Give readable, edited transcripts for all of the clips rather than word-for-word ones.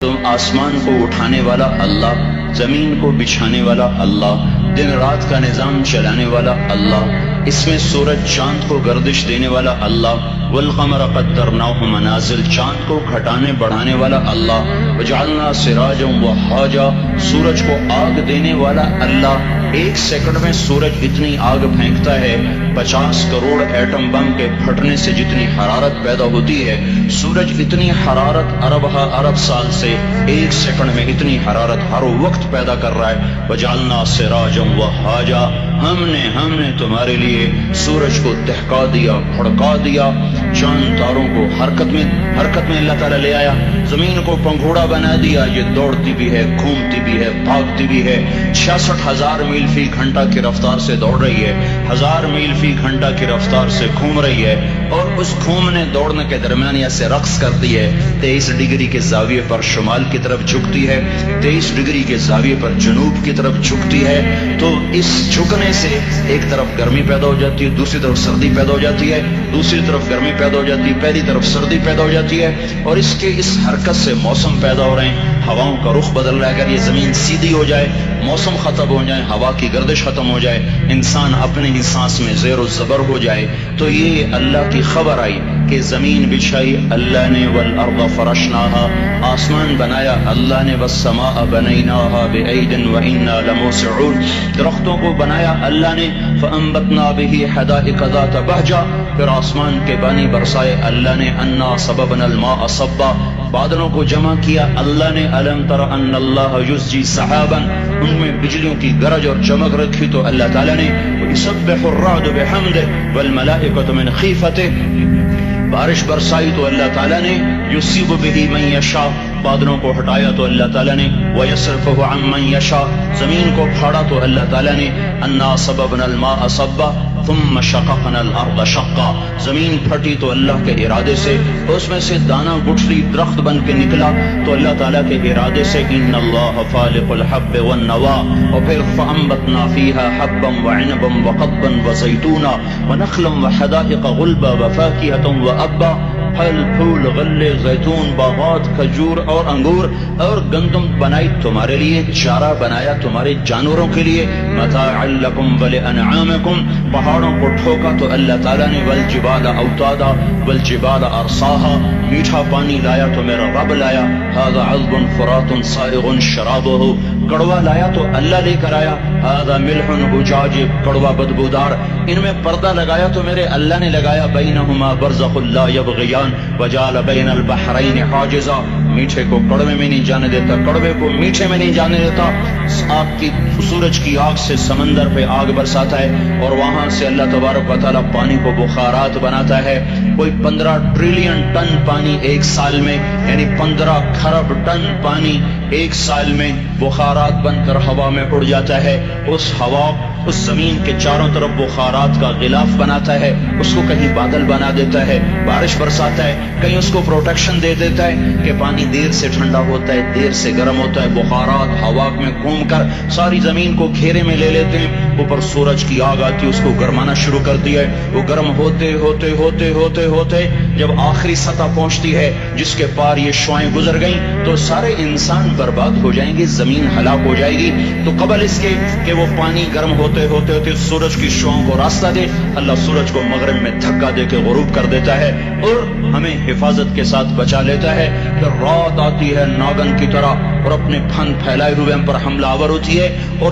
تم آسمان کو اٹھانے والا اللہ، زمین کو بچھانے والا اللہ، دن رات کا نظام چلانے والا اللہ، اس میں سورج چاند کو گردش دینے والا اللہ، والقمر قدرناہ منازل، چاند کو گھٹانے بڑھانے والا اللہ، وجعلنا سراجا وہاجا، سورج کو آگ دینے والا اللہ۔ ایک سیکنڈ میں سورج اتنی آگ پھینکتا ہے، 50 کروڑ ایٹم بم کے پھٹنے سے جتنی حرارت پیدا ہوتی ہے، سورج اتنی حرارت ارب سال سے ایک سیکنڈ میں اتنی حرارت ہر وقت پیدا کر رہا ہے۔ وجعلنا سراجا وہاجا، ہم نے تمہارے لیے سورج کو دہکا دیا، بھڑکا دیا، چاند تاروں کو حرکت میں اللہ تعالیٰ لے آیا، زمین کو پنگھوڑا بنا دیا، یہ دوڑتی بھی ہے، گھومتی بھی ہے، بھاگتی بھی ہے، 66,000 میل فی گھنٹہ کی رفتار سے دوڑ رہی ہے، 1000 میل فی گھنٹہ کی رفتار سے گھوم رہی ہے، اور اس گھومنے دوڑنے کے درمیان یہ سے رقص کرتی ہے، 23 ڈگری کے زاویے پر شمال کی طرف جھکتی ہے، 23 ڈگری کے زاویے پر جنوب کی طرف جھکتی ہے۔ تو اس جھکنے سے ایک طرف گرمی پیدا ہو جاتی ہے، دوسری طرف سردی پیدا ہو جاتی ہے، دوسری طرف گرمی پیدا ہو جاتی ہے، پہلی طرف سردی پیدا ہو جاتی ہے، اور اس کے اس حرکت سے موسم پیدا ہو رہے ہیں، ہواؤں کا رخ بدل رہا ہے۔ اگر یہ زمین سیدھی ہو جائے، موسم ختم ہو جائے، ہوا کی گردش ختم ہو جائے، انسان اپنے ہی سانس میں زیر و زبر ہو جائے، تو یہ اللہ کی خبر آئی کہ زمین بچھائی اللہ نے، والارض فرشناہا، آسمان بنایا اللہ نے، والسماء بنیناہا بأید وإنا لموسعون، درختوں کو بنایا اللہ نے، فأنبتنا به حدائق ذات بہجہ، پھر آسمان کے پانی برسائے اللہ نے، انا صببنا الماء صبا، بادلوں کو جمع کیا اللہ نے، الم تر ان اللہ یزجی سحابا، ان میں بجلیوں کی گرج اور چمک رکھی تو اللہ تعالیٰ نے، یسبح الرعد بحمدہ والملائکۃ من خیفتہ، بارش برسائی تو اللہ تعالیٰ نے، یصیب به من یشاء، بادلوں کو ہٹایا تو اللہ تعالیٰ نے، ویصرفہ عن من یشاء، زمین کو پھاڑا تو اللہ تعالیٰ نے، انا صببنا الماء صبا ثم شققنا الارض شقا، زمین پھٹی تو اللہ کے ارادے سے، اس میں سے دانہ گٹھلی درخت بن کے نکلا تو اللہ تعالیٰ کے ارادے سے، ان اللہ فالق الحب والنوا، اور پھر فانبتنا فیہا حبا وعنبا وقضبا وزیتونا ونخلا وحدائق غلبا وفاکہۃ وابا، پھل پھول غلے زیتون باغات کھجور اور انگور اور گندم بنائی تمہارے لیے، چارہ بنایا تمہارے جانوروں کے لیے، متاعا لکم ولانعامکم، پہاڑوں کو ٹھوکا تو اللہ تعالیٰ نے، والجبال اوتادا والجبال ارساہا، میٹھا پانی لایا تو میرا رب لایا، ھذا عذب فرات سائغ شرابہ، کڑوا لایا تو اللہ لے کر آیا، ھذا ملح اجاج، کڑوا بدبودار، ان میں پردہ لگایا تو میرے اللہ نے لگایا، بینہما برزخ لا یبغیان وجعل بین البحرین حاجزا، میٹھے کو کڑوے میں نہیں جانے دیتا، کڑوے کو میٹھے میں نہیں جانے دیتا، آگ کی، سورج کی آگ سے سمندر پہ آگ برساتا ہے، اور وہاں سے اللہ تبارک و تعالیٰ پانی کو بخارات بناتا ہے، کوئی 15 ٹریلین ٹن پانی ایک سال میں، یعنی 15 کھرب ٹن پانی ایک سال میں بخارات بن کر ہوا میں اڑ جاتا ہے، اس ہوا اس زمین کے چاروں طرف بخارات کا غلاف بناتا ہے، اس کو کہیں بادل بنا دیتا ہے، بارش برساتا ہے، کہیں اس کو پروٹیکشن دے دیتا ہے کہ پانی دیر سے ٹھنڈا ہوتا ہے، دیر سے گرم ہوتا ہے، بخارات ہوا میں گھوم کر ساری زمین کو گھیرے میں لے لیتے ہیں، اوپر سورج کی آگ آتی ہے، اس کو گرمانا شروع کرتی ہے، وہ گرم ہوتے ہوتے ہوتے ہوتے ہوتے جب آخری سطح پہنچتی ہے جس کے پار یہ شعائیں گزر گئیں تو سارے انسان برباد ہو جائیں گے، زمین ہلاک ہو جائے گی۔ تو قبل اس کے کہ وہ پانی گرم ہوتے ہوتے ہوتے سورج کی شعاؤں کو راستہ دے، اللہ سورج کو مغرب میں دھکا دے کے غروب کر دیتا ہے اور ہمیں حفاظت کے ساتھ بچا لیتا ہے۔ پھر رات آتی ہے ناگن کی طرح اور اپنے پھن پھیلائے ہوئے ہم پر حملہ آور ہوتی ہے، اور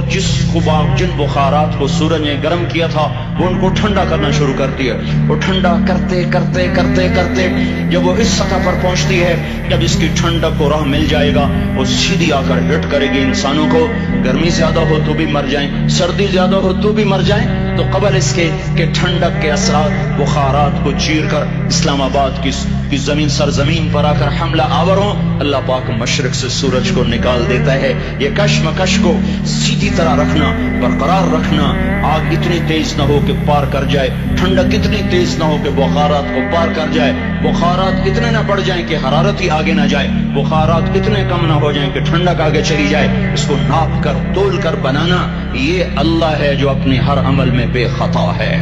جن بخارات کو سورج نے گرم کیا تھا وہ ان کو ٹھنڈا کرنا شروع کرتی ہے، وہ ٹھنڈا کرتے کرتے کرتے کرتے جب وہ اس سطح پر پہنچتی ہے، جب اس کی ٹھنڈک کو راہ مل جائے گا، وہ سیدھی آ کر ہٹ کرے گی انسانوں کو، گرمی زیادہ ہو تو بھی مر جائیں، سردی زیادہ ہو تو بھی مر جائیں۔ تو قبل اس کے کہ ٹھنڈک کے اثرات بخارات کو چیر کر اسلام آباد کی زمین سرزمین پر آ کر حملہ آور ہوں، اللہ پاک مشرق سے سورج کو نکال دیتا ہے۔ یہ کشمکش کو سیدھی طرح رکھنا، برقرار رکھنا، آگ اتنی تیز نہ ہو کہ پار کر جائے، ٹھنڈک اتنی تیز نہ ہو کہ بخارات کو پار کر جائے، بخارات اتنے نہ بڑھ جائیں کہ حرارت ہی آگے نہ جائے، بخارات اتنے کم نہ ہو جائیں کہ ٹھنڈک آگے چلی جائے، اس کو ناپ کر تول کر بنانا، یہ اللہ ہے جو اپنے ہر عمل میں بے خطا ہے۔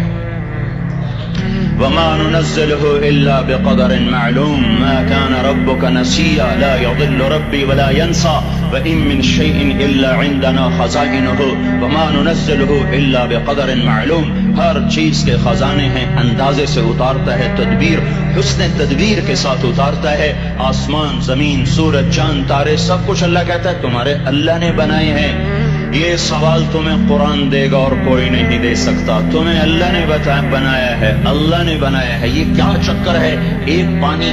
وما ننزله إلا بقدر معلوم ما كان ربك نسيا لا يضل ربي ولا ينسى وإن من شيء إلا عندنا خزائنه وما ننزله إلا بقدر معلوم. ہر چیز کے خزانے ہیں، اندازے سے اتارتا ہے، تدبیر حسن تدبیر کے ساتھ اتارتا ہے. آسمان، زمین، سورج، چاند، تارے، سب کچھ اللہ کہتا ہے تمہارے اللہ نے بنائے ہیں. یہ سوال تمہیں قرآن دے گا اور کوئی نہیں دے سکتا. تمہیں اللہ نے بنایا ہے، اللہ نے بنایا ہے. یہ کیا چکر ہے؟ ایک پانی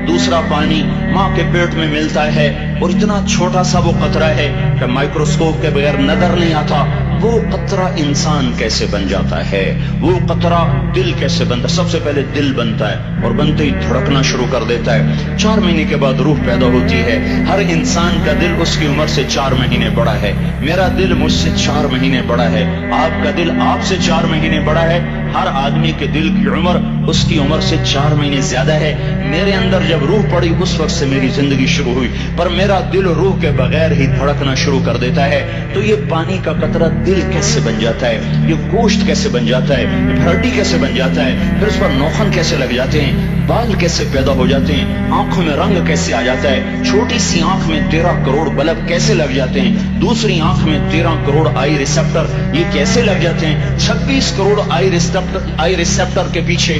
دوسرا پانی ماں کے پیٹ میں ملتا ہے اور اتنا چھوٹا سا وہ قطرہ ہے کہ مائکروسکوپ کے بغیر نظر نہیں آتا. وہ قطرہ انسان کیسے بن جاتا ہے؟ وہ قطرہ دل کیسے بنتا ہے؟ سب سے پہلے دل بنتا ہے اور بنتے ہی دھڑکنا شروع کر دیتا ہے. 4 مہینے کے بعد روح پیدا ہوتی ہے. ہر انسان کا دل اس کی عمر سے 4 مہینے بڑا ہے. میرا دل مجھ سے 4 مہینے بڑا ہے. آپ کا دل آپ سے 4 مہینے بڑا ہے. ہر آدمی کے دل کی عمر اس کی عمر سے 4 مہینے زیادہ ہے. میرے اندر جب روح پڑی اس وقت سے میری زندگی شروع ہوئی، پر میرا دل روح کے بغیر ہی دھڑکنا شروع کر دیتا ہے. تو یہ پانی کا قطرہ دل کیسے بن جاتا ہے؟ یہ گوشت کیسے بن جاتا ہے؟ یہ ہڈی کیسے بن جاتا ہے؟ پھر اس پر نوخن کیسے لگ جاتے ہیں؟ بال کیسے پیدا ہو جاتے ہیں؟ آنکھوں میں رنگ کیسے آ جاتا ہے؟ چھوٹی سی آنکھ میں 13 کروڑ بلب کیسے لگ جاتے ہیں؟ دوسری آنکھ میں 13 کروڑ آئی ریسپٹر یہ کیسے لگ جاتے ہیں؟ 26 کروڑ آئی ریسپٹر کے پیچھے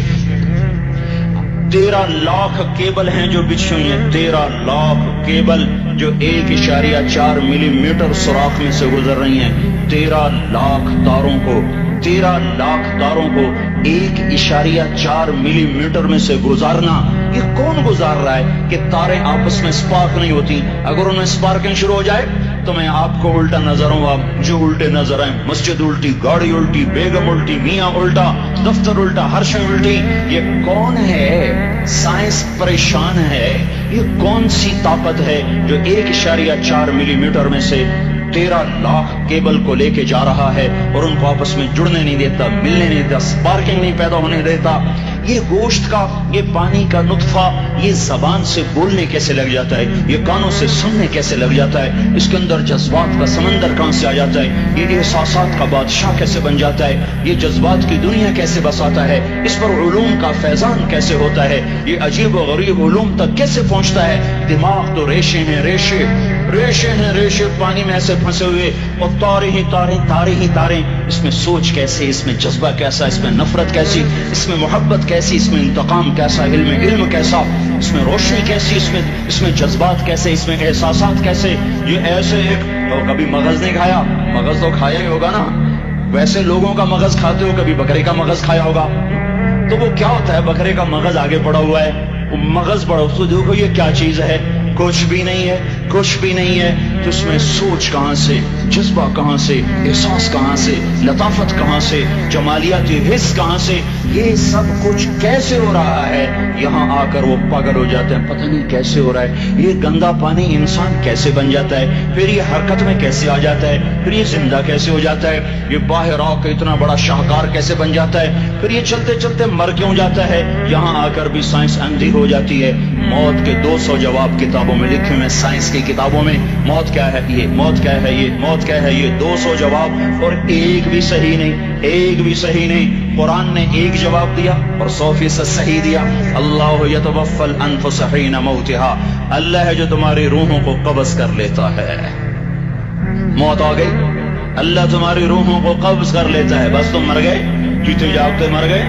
13 لاکھ کیبل ہیں جو بچھی ہوئی ہیں. 13 لاکھ کیبل جو 1.4 ملی میٹر سوراخ میں سے گزر رہی ہیں. 13 لاکھ تاروں کو 1.4 ملی میٹر میں سے گزارنا، یہ کون گزار رہا ہے کہ تاریں آپس میں سپارک نہیں ہوتی؟ اگر ان میں سپارکنگ شروع ہو جائے تو میں آپ کو الٹا نظر ہوں. آپ جو الٹے نظر آئیں، مسجد الٹی، گاڑی الٹی، بیگم الٹی، میاں الٹا، دفتر الٹا، ہر شے الٹی. یہ کون ہے؟ سائنس پریشان ہے. یہ کون سی طاقت ہے جو 1.4 ملی میٹر میں سے 13 لاکھ کیبل کو لے کے جا رہا ہے اور ان کو آپس میں جڑنے نہیں دیتا، ملنے نہیں دیتا، سپارکنگ نہیں پیدا ہونے دیتا؟ یہ گوشت کا، یہ پانی کا نطفہ یہ زبان سے بولنے کیسے لگ جاتا ہے؟ یہ کانوں سے سننے کیسے لگ جاتا ہے؟ اس کے اندر جذبات کا سمندر کہاں سے آ جاتا ہے؟ یہ احساسات کا بادشاہ کیسے بن جاتا ہے؟ یہ جذبات کی دنیا کیسے بساتا ہے؟ اس پر علوم کا فیضان کیسے ہوتا ہے؟ یہ عجیب و غریب علوم تک کیسے پہنچتا ہے؟ دماغ تو ریشے ہیں، ریشے ہیں، ریشے پانی میں ایسے پھنسے ہوئے، اور تارے ہی تارے. اس میں سوچ کیسے، اس میں جذبہ کیسا، اس میں نفرت کیسی، اس میں محبت کیسی، اس میں انتقام کیسا، علم کیسا، اس میں روشنی کیسی، اس میں جذبات کیسے، اس میں احساسات کیسے. یہ ایسے ایک تو کبھی مغز نہیں کھایا؟ مغز تو کھایا ہی ہوگا نا. ویسے لوگوں کا مغز کھاتے ہو، کبھی بکرے کا مغز کھایا ہوگا. تو وہ کیا ہوتا ہے؟ بکرے کا مغز آگے پڑا ہوا ہے، وہ مغز پڑا، اس کو دیکھو یہ کیا چیز ہے؟ کچھ بھی نہیں ہے. تو اس میں سوچ کہاں سے، جذبہ کہاں سے، احساس کہاں سے، لطافت کہاں سے، جمالیاتی حس کہاں سے؟ یہ سب کچھ کیسے ہو رہا ہے؟ یہاں آ کر وہ پاگل ہو جاتے ہیں، پتہ نہیں کیسے ہو رہا ہے. یہ گندا پانی انسان کیسے بن جاتا ہے؟ پھر یہ حرکت میں کیسے آ جاتا ہے؟ پھر یہ زندہ کیسے ہو جاتا ہے؟ یہ باہر آ کے اتنا بڑا شاہکار کیسے بن جاتا ہے؟ پھر یہ چلتے چلتے مر کیوں جاتا ہے؟ یہاں آ کر بھی سائنس اندھی ہو جاتی ہے. موت کے 200 جواب کتابوں میں لکھے ہوئے، سائنس کی کتابوں میں. موت کیا ہے؟ موت کیا ہے؟ موت کیا ہے؟ 200 جواب اور ایک بھی صحیح نہیں. قرآن نے ایک جواب دیا اور 100% صحیح دیا. اللہ یتوفی الانفس حین موتها، اللہ ہے جو تمہاری روحوں کو قبض کر لیتا ہے. موت آ گئی، اللہ تمہاری روحوں کو قبض کر لیتا ہے. بس تم مر گئے، جیتے جاگتے مر گئے،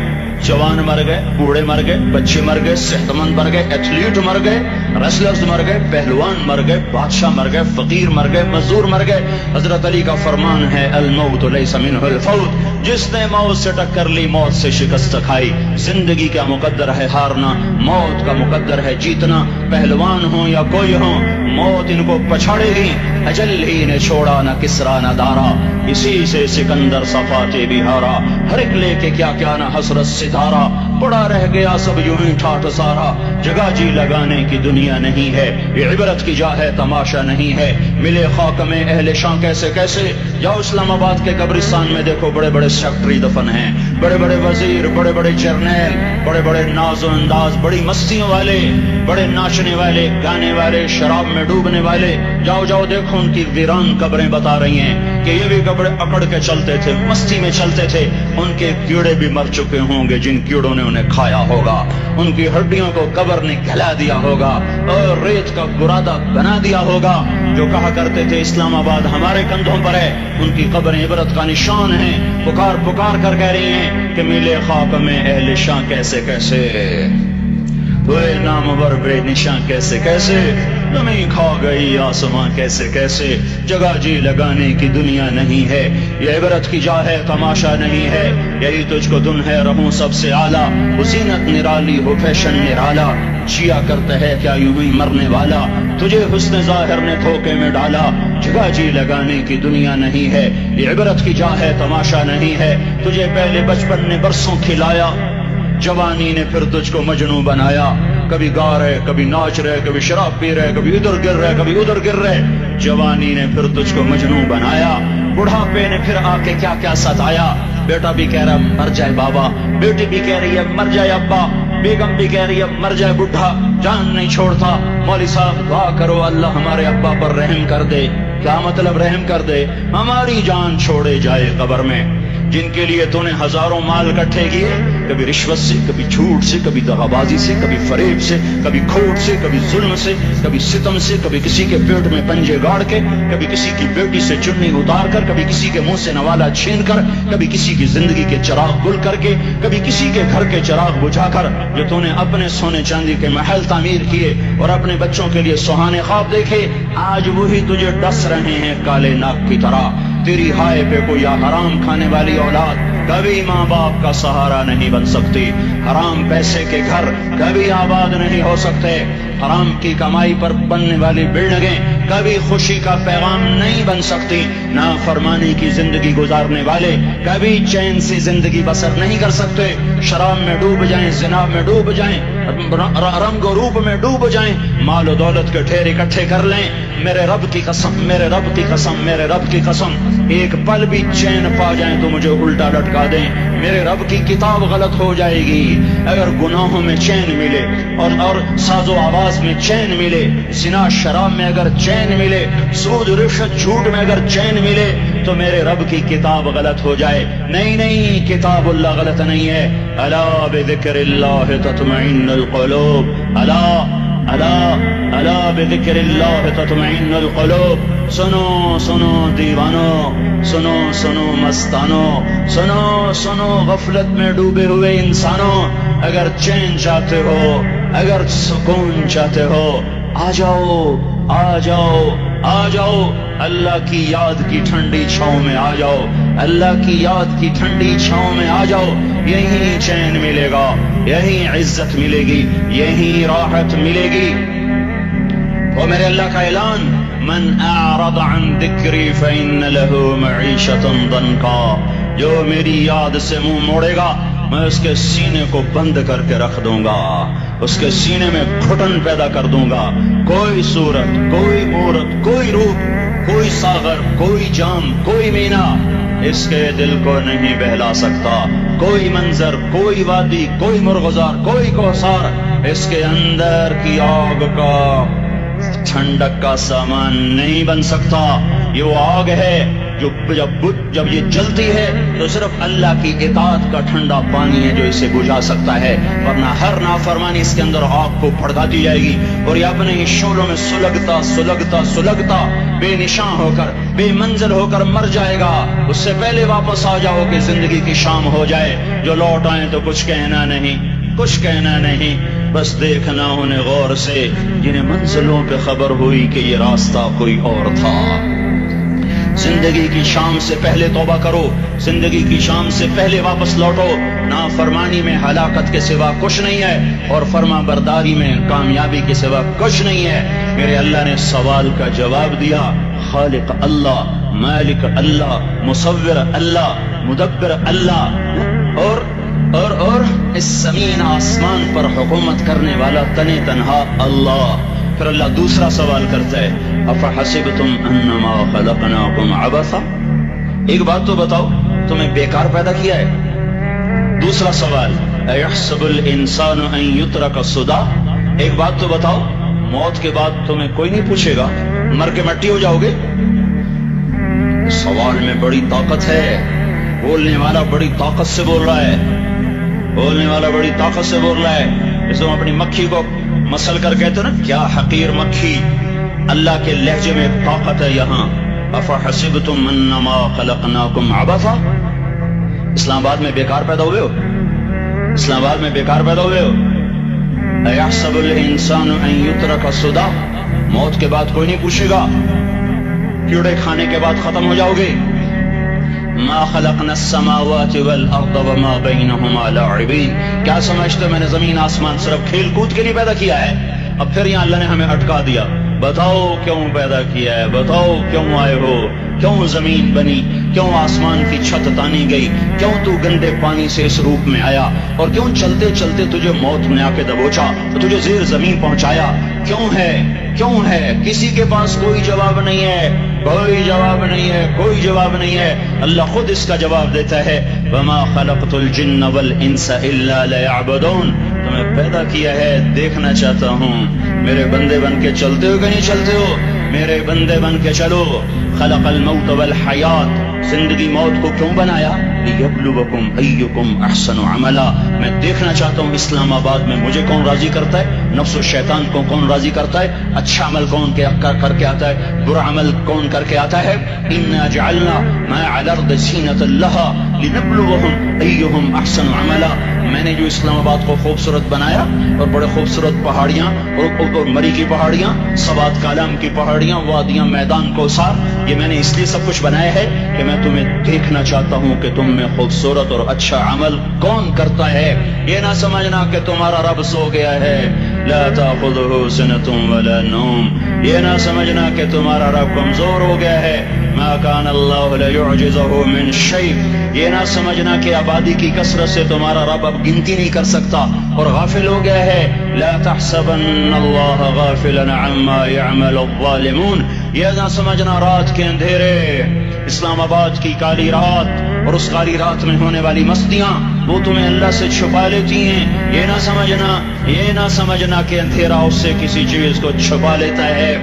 جوان مر گئے، بوڑھے مر گئے، بچے مر گئے، صحت مند مر گئے، ایتھلیٹ مر گئے، ریسلرز مر گئے، پہلوان مر گئے، بادشاہ مر گئے، فقیر مر گئے، مزدور مر گئے. حضرت علی کا فرمان ہے الموت لیس منہ الفوت، جس نے موت سے ٹکر لی موت سے شکست کھائی. زندگی کا مقدر ہے ہارنا، موت کا مقدر ہے جیتنا. پہلوان ہوں یا کوئی ہوں، موت ان کو پچھاڑے گی. اجل ہی نے چھوڑا نہ کسرا نہ دارا، اسی سے سکندر صفاتے بھی ہارا. ہر ایک لے کے کیا نہ حسرت ستارہ، پڑا رہ گیا سب یوں ہی ٹھاٹھ سارا. جگہ جی لگانے کی دنیا نہیں ہے، یہ عبرت کی جا ہے تماشا نہیں ہے. ملے خاک میں اہل شاں کیسے جاؤ اسلام آباد کے قبرستان میں دیکھو، بڑے بڑے سیکٹری دفن ہیں، بڑے بڑے وزیر، بڑے بڑے جرنیل، بڑے بڑے ناز و انداز، بڑی مستیوں والے، بڑے ناچنے والے، گانے والے، شراب میں ڈوبنے والے. جاؤ دیکھو ان کی ویران قبریں بتا رہی ہیں کہ یہ بھی قبریں اکڑ کے چلتے تھے، مستی میں چلتے تھے. ان کے کیڑے بھی مر چکے ہوں گے جن کیڑوں نے نے کھایا ہوگا، ان کی ہڈیوں کو قبر نے گلا دیا ہوگا اور ریت کا گرادا بنا دیا ہوگا۔ جو کہا کرتے تھے اسلام آباد ہمارے کندھوں پر ہے، ان کی قبریں عبرت کا نشان ہیں، پکار پکار کر کہہ رہی ہیں کہ ملے خاک میں اہل شاں کیسے کیسے، ہوئے نامور بے نشاں کیسے کیسے، زمین کھا گئی آسماں کیسے کیسے۔ جگہ جی لگانے کی دنیا نہیں ہے، یہ عبرت کی جا ہے تماشا نہیں ہے، یہی تجھ کو دن ہے رہوں سب سے اعلیٰ، وہ زینت نرالی ہو فیشن نرالا، جیا کرتا ہے کیا یوں ہی مرنے والا، تجھے حسن ظاہر نے دھوکے میں ڈالا، جگہ جی لگانے کی دنیا نہیں ہے، یہ عبرت کی جا ہے تماشا نہیں ہے، تجھے پہلے بچپن نے برسوں کھلایا، جوانی نے پھر تجھ کو مجنوں بنایا، کبھی گا رہے کبھی ناچ رہے کبھی شراب پی رہے کبھی ادھر گر رہے کبھی ادھر گر رہے، جوانی نے پھر تجھ کو مجنوں بنایا، بڑھاپے نے پھر آ کے کیا کیا ستایا، بیٹا بھی کہہ رہا مر جائے بابا، بیٹی بھی کہہ رہی ہے مر جائے ابا، بیگم بھی کہہ رہی ہے مر جائے بڈھا، جان نہیں چھوڑتا، مولوی صاحب دعا کرو اللہ ہمارے ابا پر رحم کر دے۔ کیا مطلب رحم کر دے؟ ہماری جان چھوڑے جائے قبر میں، جن کے لیے تو نے ہزاروں مال اکٹھے کیے، کبھی رشوت سے کبھی جھوٹ سے کبھی دغا بازی سے کبھی فریب سے کبھی کھوٹ سے کبھی ظلم سے کبھی ستم سے، کبھی کسی کے پیٹ میں پنجے گاڑ کے، کبھی کسی کی بیٹی سے چنی اتار کر، کبھی کسی کے منہ سے نوالا چھین کر، کبھی کسی کی زندگی کے چراغ گل کر کے، کبھی کسی کے گھر کے چراغ بجھا کر، جو تو نے اپنے سونے چاندی کے محل تعمیر کیے اور اپنے بچوں کے لیے سہانے خواب دیکھے، آج وہی تجھے ڈس رہے ہیں کالے ناک کی طرح۔ تیری ہائے پہ کوئی حرام کھانے والی اولاد کبھی ماں باپ کا سہارا نہیں بن سکتی، حرام پیسے کے گھر کبھی آباد نہیں ہو سکتے، حرام کی کمائی پر بننے والی بلڈنگیں کبھی خوشی کا پیغام نہیں بن سکتی، نافرمانی کی زندگی گزارنے والے کبھی چین سے زندگی بسر نہیں کر سکتے، شراب میں ڈوب جائیں، زنا میں ڈوب جائیں، رنگ و روپ میں ڈوب جائیں، مال و دولت کے ڈھیر اکٹھے کر لیں، میرے رب کی قسم، میرے رب کی قسم، میرے رب کی قسم، ایک پل بھی چین پا جائیں تو مجھے الٹا لٹکا دیں، میرے رب کی کتاب غلط ہو جائے گی اگر گناہوں میں چین ملے اور ساز و آواز میں چین ملے، زنا شراب میں اگر چین ملے، سود رشوت جھوٹ میں اگر چین ملے تو میرے رب کی کتاب غلط ہو جائے۔ نہیں نہیں، کتاب اللہ غلط نہیں ہے۔ الا بذکر اللہ تطمئن القلوب، الا الا الا بذکر اللہ تطمئن القلوب، سنو سنو دیوانو، سنو سنو مستانو، سنو سنو غفلت میں ڈوبے ہوئے انسانوں، اگر چین چاہتے ہو، اگر سکون چاہتے ہو، آ جاؤ آ جاؤ آ جاؤ، اللہ کی یاد کی ٹھنڈی چھاؤں میں آ جاؤ، اللہ کی یاد کی ٹھنڈی چھاؤں میں آ جاؤ، یہیں چین ملے گا، یہیں عزت ملے گی، یہیں راحت ملے گی۔ وہ میرے اللہ کا اعلان، من اعرض عن ذکری فإن له معیشة ضنکا، جو میری یاد سے منہ موڑے گا میں اس کے سینے کو بند کر کے رکھ دوں گا، اس کے سینے میں گھٹن پیدا کر دوں گا، کوئی صورت، کوئی مورت، کوئی روپ، کوئی ساغر، کوئی جام، کوئی مینا اس کے دل کو نہیں بہلا سکتا، کوئی منظر، کوئی وادی، کوئی مرغزار، کوئی کوثر اس کے اندر کی آگ کا ٹھنڈک کا سامان نہیں بن سکتا۔ یہ وہ آگ ہے جو جب یہ جلتی ہے تو صرف اللہ کی اطاعت کا ٹھنڈا پانی ہے جو اسے بجھا سکتا ہے، ورنہ ہر نافرمانی اس کے اندر آگ کو بھڑکاتی جائے گی اور یہ اپنے ہی شعلوں میں سلگتا سلگتا سلگتا بے نشاں ہو کر، بے منزل ہو کر مر جائے گا۔ اس سے پہلے واپس آ جاؤ کہ زندگی کی شام ہو جائے، جو لوٹ آئیں تو کچھ کہنا نہیں، کچھ کہنا نہیں، بس دیکھنا انہیں غور سے جنہیں منزلوں پہ خبر ہوئی کہ یہ راستہ کوئی اور تھا۔ زندگی کی شام سے پہلے توبہ کرو، زندگی کی شام سے پہلے واپس لوٹو، نافرمانی میں ہلاکت کے سوا کچھ نہیں ہے اور فرما برداری میں کامیابی کے سوا کچھ نہیں ہے۔ میرے اللہ نے سوال کا جواب دیا، خالق اللہ، مالک اللہ، مصور اللہ، مدبر اللہ، اور اس زمین آسمان پر حکومت کرنے والا تنے تنہا اللہ۔ پھر اللہ دوسرا سوال کرتا ہے، افحسبتم انما خلقناکم عبثا، ایک بات تو بتاؤ تمہیں بیکار پیدا کیا ہے؟ دوسرا سوال، ایحسب الانسان ان یترک سدی، ایک بات تو بتاؤ موت کے بعد تمہیں کوئی نہیں پوچھے گا، مر کے مٹی ہو جاؤ گے؟ سوال میں بڑی طاقت ہے، بولنے والا بڑی طاقت سے بول رہا ہے، بولنے والا بڑی طاقت سے بول رہا ہے، جس تم اپنی مکھی کو مسل کر کہتے ہو نا کیا حقیر مکھی، اللہ کے لہجے میں طاقت ہے یہاں۔ افحسبتم انما خلقناکم عبثا، اسلام آباد میں بیکار پیدا ہوئے ہو، اسلام آباد میں بیکار پیدا ہوئے ہو۔ ایحسب الانسان ان یترک سدی، موت کے بعد کوئی نہیں پوچھے گا، کیڑے کھانے کے بعد ختم ہو جاؤ گے۔ ما خلقنا السماوات والارض وما بینہما لاعبین، کیا سمجھتے ہو میں نے زمین آسمان صرف کھیل کود کے لیے پیدا کیا ہے؟ اب پھر یہاں اللہ نے ہمیں اٹکا دیا، بتاؤ کیوں پیدا کیا ہے، بتاؤ کیوں آئے ہو، کیوں زمین بنی، کیوں آسمان کی چھت تانی گئی، کیوں تو گندے پانی سے اس روپ میں آیا، اور کیوں چلتے چلتے تجھے موت نے آ کے دبوچا تو تجھے زیر زمین پہنچایا، کیوں ہے، کیوں ہے؟ کسی کے پاس کوئی جواب نہیں ہے، کوئی جواب نہیں ہے، کوئی جواب نہیں ہے، اللہ خود اس کا جواب دیتا ہے، وما خلقت الجن والانس الا لیعبدون، تمہیں پیدا کیا ہے دیکھنا چاہتا ہوں، میرے بندے بن کے چلتے ہو کہ نہیں چلتے ہو، میرے بندے بن کے چلو۔ خلق الموت والحیات، زندگی موت کو کیوں بنایا؟ لیبلوکم ایکم احسن عملا، میں دیکھنا چاہتا ہوں اسلام آباد میں مجھے کون راضی کرتا ہے، نفس و شیطان کو کون راضی کرتا ہے، اچھا عمل کون کر کے آتا ہے، برا عمل کون کر کے آتا ہے۔ انا جعلنا ما علی الارض زینۃ لها لنبلوہم ایہم احسن عملا، میں نے جو اسلام آباد کو خوبصورت بنایا اور بڑے خوبصورت پہاڑیاں اور مری کی پہاڑیاں، سوات کالام کی پہاڑیاں، وادیاں، میدان کوثر، یہ میں نے اس لیے سب کچھ بنایا ہے کہ میں تمہیں دیکھنا چاہتا ہوں کہ تم میں خوبصورت اور اچھا عمل کون کرتا ہے۔ یہ نہ سمجھنا کہ تمہارا رب سو گیا ہے، لا تأخذہ سنۃ ولا نوم، یہ نہ سمجھنا کہ تمہارا رب کمزور ہو گیا ہے، ما کان اللہ لیعجزہ من شیء، یہ نہ سمجھنا کہ آبادی کی کثرت سے تمہارا رب اب گنتی نہیں کر سکتا اور غافل ہو گیا ہے۔ لا تحسبن اللہ غافلا عما يعمل الظالمون، یہ نہ سمجھنا رات کے اندھیرے، اسلام آباد کی کالی رات اور اس کالی رات میں ہونے والی مستیاں وہ تمہیں اللہ سے چھپا لیتی ہیں، یہ نہ سمجھنا، یہ نہ سمجھنا کہ اندھیرا اس سے کسی چیز کو چھپا لیتا ہے۔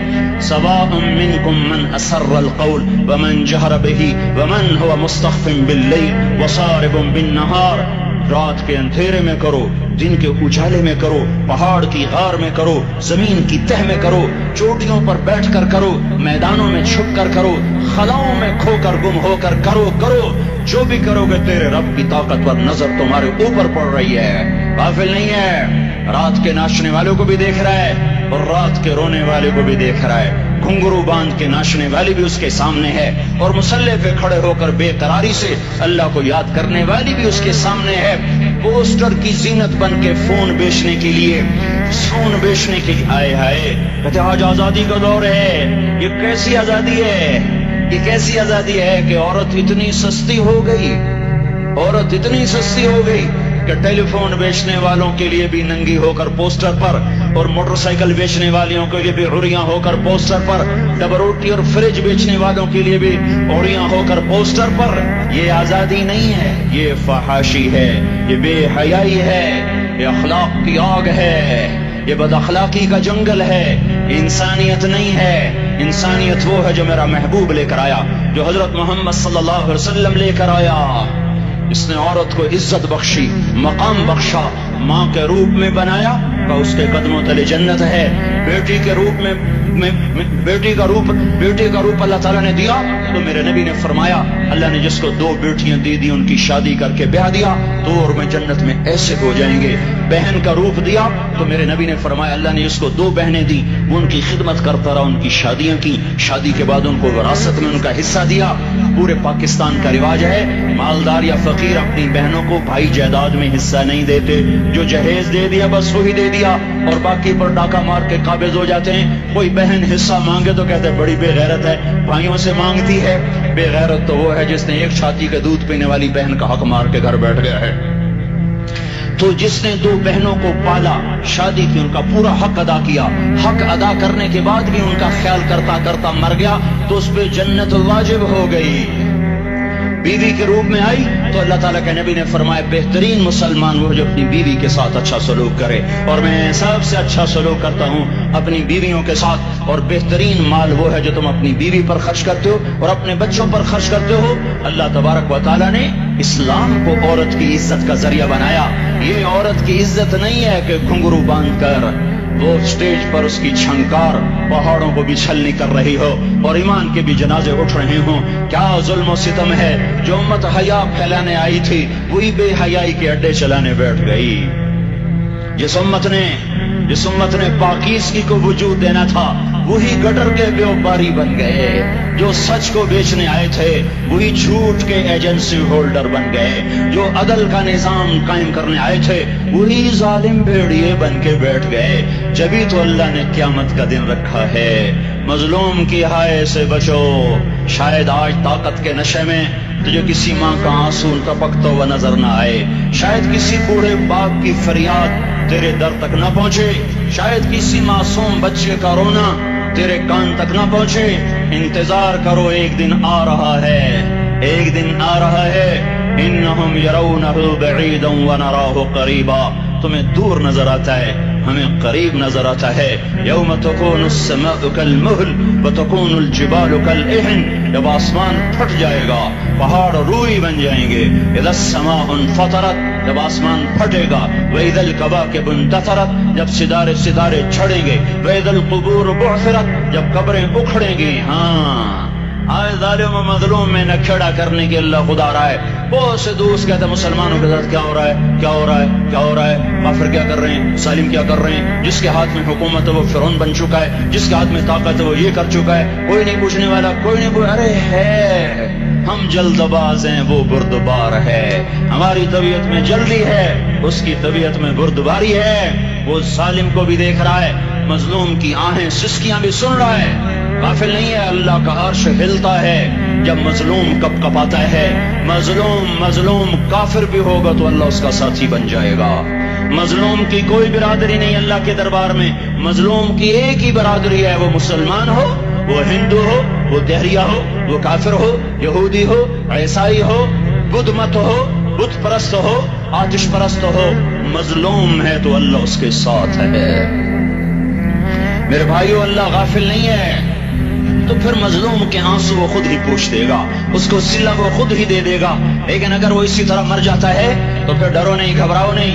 سواء منکم من اسر القول ومن جہر به ومن هو مستخف باللیل وصارب بالنہار، رات کے اندھیرے میں کرو، دن کے اجالے میں کرو، پہاڑ کی غار میں کرو، زمین کی تہ میں کرو، چوٹیوں پر بیٹھ کر کرو، میدانوں میں چھپ کر کرو، خلاؤں میں کھو کر گم ہو کر کرو، جو بھی کرو گے تیرے رب کی طاقت پر نظر تمہارے اوپر پڑ رہی ہے، غافل نہیں ہے، رات کے ناچنے والوں کو بھی دیکھ رہا ہے اور رات کے رونے والے کو بھی دیکھ رہا ہے، گھنگرو باندھ کے ناچنے والی بھی اس کے سامنے ہے اور مسلح پہ کھڑے ہو کر بے قراری سے اللہ کو یاد کرنے والی بھی اس کے سامنے ہے۔ پوسٹر کی زینت بن کے فون بیچنے کے لیے، فون بیچنے کے لیے آئے ہائے، کہتے آج آزادی کا دور ہے، یہ کیسی آزادی ہے، یہ کیسی آزادی ہے کہ عورت اتنی سستی ہو گئی، عورت اتنی سستی ہو گئی کہ ٹیلی فون بیچنے والوں کے لیے بھی ننگی ہو کر پوسٹر پر، اور موٹر سائیکل بیچنے والوں کے لیے بھی عریاں ہو کر پوسٹر پر، ڈبل روٹی اور فریج بیچنے والوں کے لیے بھی عریاں ہو کر پوسٹر پر۔ یہ آزادی نہیں ہے، یہ فحاشی ہے، یہ بے حیائی ہے، یہ اخلاق کی آگ ہے، یہ بد اخلاقی کا جنگل ہے، انسانیت نہیں ہے۔ انسانیت وہ ہے جو میرا محبوب لے کر آیا، جو حضرت محمد صلی اللہ علیہ وسلم لے کر آیا۔ اس نے عورت کو عزت بخشی، مقام بخشا، ماں کے روپ میں بنایا کہ اس کے قدموں تلے جنت ہے، بیٹی کے روپ میں بیٹی کا روپ اللہ تعالیٰ نے دیا تو میرے نبی نے فرمایا اللہ نے جس کو 2 بیٹیاں دے دی ان کی شادی کر کے بیاہ دیا تو اور میں جنت میں ایسے ہو جائیں گے۔ بہن کا روپ دیا تو میرے نبی نے فرمایا اللہ نے جس کو 2 بہنیں دی وہ ان کی خدمت کرتا رہا، ان کی شادیاں کی، شادی کے بعد ان کو وراثت میں ان کا حصہ دیا۔ پورے پاکستان کا رواج ہے مالدار یا فقیر اپنی بہنوں کو بھائی جائیداد میں حصہ نہیں دیتے، جو جہیز دے دیا بس وہی دے دیا اور باقی پر ڈاکہ مار کے قابض ہو جاتے ہیں۔ کوئی بہن حصہ مانگے تو کہتے ہیں بڑی بے غیرت ہے، بھائیوں سے مانگتی ہے۔ بے غیرت تو وہ ہے جس نے ایک چھاتی کا دودھ پینے والی بہن کا حق مار کے گھر بیٹھ گیا ہے۔ تو جس نے 2 بہنوں کو پالا، شادی کی، ان کا پورا حق ادا کیا، حق ادا کرنے کے بعد بھی ان کا خیال کرتا کرتا مر گیا تو اس پہ جنت واجب ہو گئی۔ بیوی کے روپ میں آئی تو اللہ تعالیٰ کے نبی نے فرمایا بہترین مسلمان وہ جو اپنی بیوی کے ساتھ اچھا سلوک کرے، اور میں سب سے اچھا سلوک کرتا ہوں اپنی بیویوں کے ساتھ، اور بہترین مال وہ ہے جو تم اپنی بیوی پر خرچ کرتے ہو اور اپنے بچوں پر خرچ کرتے ہو۔ اللہ تبارک و تعالیٰ نے اسلام کو عورت کی عزت کا ذریعہ بنایا۔ یہ عورت کی عزت نہیں ہے کہ گھنگرو باندھ کر وہ اسٹیج پر اس کی چھنکار پہاڑوں کو بھی چھلنی کر رہی ہو اور ایمان کے بھی جنازے اٹھ رہے ہوں۔ کیا ظلم و ستم ہے، جو امت حیا پھیلانے آئی تھی وہی بے حیائی کے اڈے چلانے بیٹھ گئی۔ جس امت نے پاکیزگی کو وجود دینا تھا وہی گٹر کے بیوباری بن گئے، جو سچ کو بیچنے آئے تھے وہی جھوٹ کے ایجنسی ہولڈر بن گئے، جو عدل کا نظام قائم کرنے آئے تھے وہی ظالم بھیڑیے بن کے بیٹھ گئے۔ جبھی تو اللہ نے قیامت کا دن رکھا ہے۔ مظلوم کی ہائے سے بچو، شاید آج طاقت کے نشے میں تجھے کسی ماں کا آنسو ٹپکتا ہوا نظر نہ آئے، شاید کسی بوڑھے باپ کی فریاد تیرے در تک نہ پہنچے، شاید کسی معصوم بچے کا رونا تیرے کان تک نہ پہنچے۔ انتظار کرو، ایک دن آ رہا ہے، ایک دن آ رہا ہے۔ انہم یرونہ بعیدا ونراہ قریبا، تمہیں دور نظر آتا ہے، ہمیں قریب نظر آتا ہے۔ یوم تکون السماء کالمہل وتکون الجبال کالعہن، جب آسمان پھٹ جائے گا پہاڑ روئی بن جائیں گے۔ اذا السماء انفطرت، جب آسمان پھٹے گا۔ وَإِذَا الْكَوَاكِبُ انتثرت، جب ستارے چھڑیں گے۔ وَإِذَا الْقُبُورُ بُعْثِرَتْ، جب قبریں اکھڑیں گی۔ ہاں آج ظالم و مظلوم میں نکھیڑا کرنے کے اللہ خدا رہا ہے۔ بہت سے دوست کہتے ہیں مسلمانوں کے ساتھ کیا ہو رہا ہے، کیا ہو رہا ہے، کیا ہو رہا ہے، کافر کیا کر رہے ہیں، سالم کیا کر رہے ہیں، جس کے ہاتھ میں حکومت ہے وہ فرعون بن چکا ہے، جس کے ہاتھ میں طاقت ہے وہ یہ کر چکا ہے، کوئی نہیں پوچھنے والا، کوئی نہیں ارے ہے ہم جلد باز ہیں، وہ بردبار ہے۔ ہماری طبیعت میں جلدی ہے، اس کی طبیعت میں بردباری ہے۔ وہ ظالم کو بھی دیکھ رہا ہے، مظلوم کی آہیں سسکیاں بھی سن رہا ہے، غافل نہیں ہے۔ اللہ کا عرش ہلتا ہے جب مظلوم کپ کپاتا ہے۔ مظلوم کافر بھی ہوگا تو اللہ اس کا ساتھی بن جائے گا۔ مظلوم کی کوئی برادری نہیں اللہ کے دربار میں، مظلوم کی ایک ہی برادری ہے، وہ مسلمان ہو، وہ ہندو ہو، وہ دہریہ ہو، وہ کافر ہو، یہودی ہو، عیسائی ہو، بدھ مت ہو، بت پرست ہو، آتش پرست ہو، مظلوم ہے تو اللہ اس کے ساتھ ہے۔ میرے بھائیو، اللہ غافل نہیں ہے، تو پھر مظلوم کے آنسو وہ خود ہی پوچھ دے گا، اس کو صلہ وہ خود ہی دے دے گا۔ لیکن اگر وہ اسی طرح مر جاتا ہے تو پھر ڈرو نہیں، گھبراؤ نہیں۔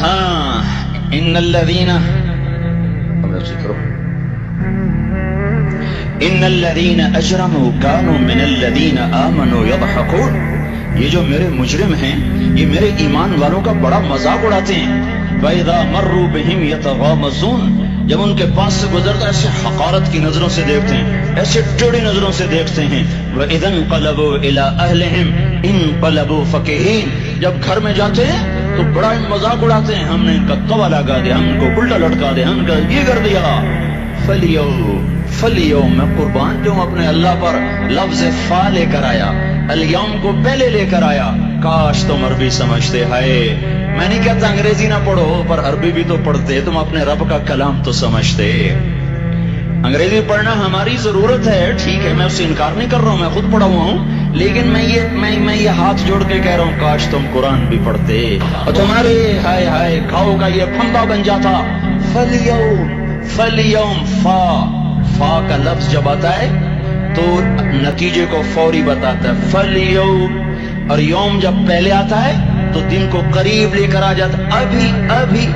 ہاں ان الذین اجرموا كانوا من الذین آمنوا يضحكون، یہ جو میرے مجرم ہیں یہ میرے ایمان والوں کا بڑا مذاق اڑاتے ہیں۔ وَإِذَا مَرُّوا بِهِمْ يَتَغَامَزُونَ، جب ان کے پاس سے گزرتا ایسے حقارت کی نظروں سے دیکھتے ہیں، ایسے ٹیڑھی نظروں سے دیکھتے ہیں۔ وَإِذَا انقلبوا إِلَىٰ أَهْلِهِمْ انقلبوا فَكِهِينَ، جب گھر میں جاتے ہیں تو بڑا مذاق اڑاتے ہیں، ہم نے ان کا توا لگا دیا، ہم ان کو الٹا لٹکا دیا، ہم کا یہ کر دیا۔ فَالْيَوْمَ، میں قربان جو اپنے اللہ پر لفظ فا لے کر آیا، الیوم کو پہلے لے کر آیا۔ کاش تم عربی سمجھتے، ہائے میں نہیں کہتا انگریزی نہ پڑھو، پر عربی بھی تو پڑھتے، تم اپنے رب کا کلام تو سمجھتے۔ انگریزی پڑھنا ہماری ضرورت ہے، ٹھیک ہے، میں اس سے انکار نہیں کر رہا ہوں، میں خود پڑھا ہوا ہوں، لیکن میں یہ ہاتھ جوڑ کے کہہ رہا ہوں کاش تم قرآن بھی پڑھتے اور تمہارے ہائے ہائے کھاؤ کا یہ پھندا بن جاتا۔ فَالْيَوْمَ فا کا لفظ جب آتا ہے تو نتیجے کو فوری بتاتا ہے۔ فَالْيَوْمَ، اور یوم جب پہلے آتا ہے تو دن کو قریب لے کر آ جاتا۔ ابھی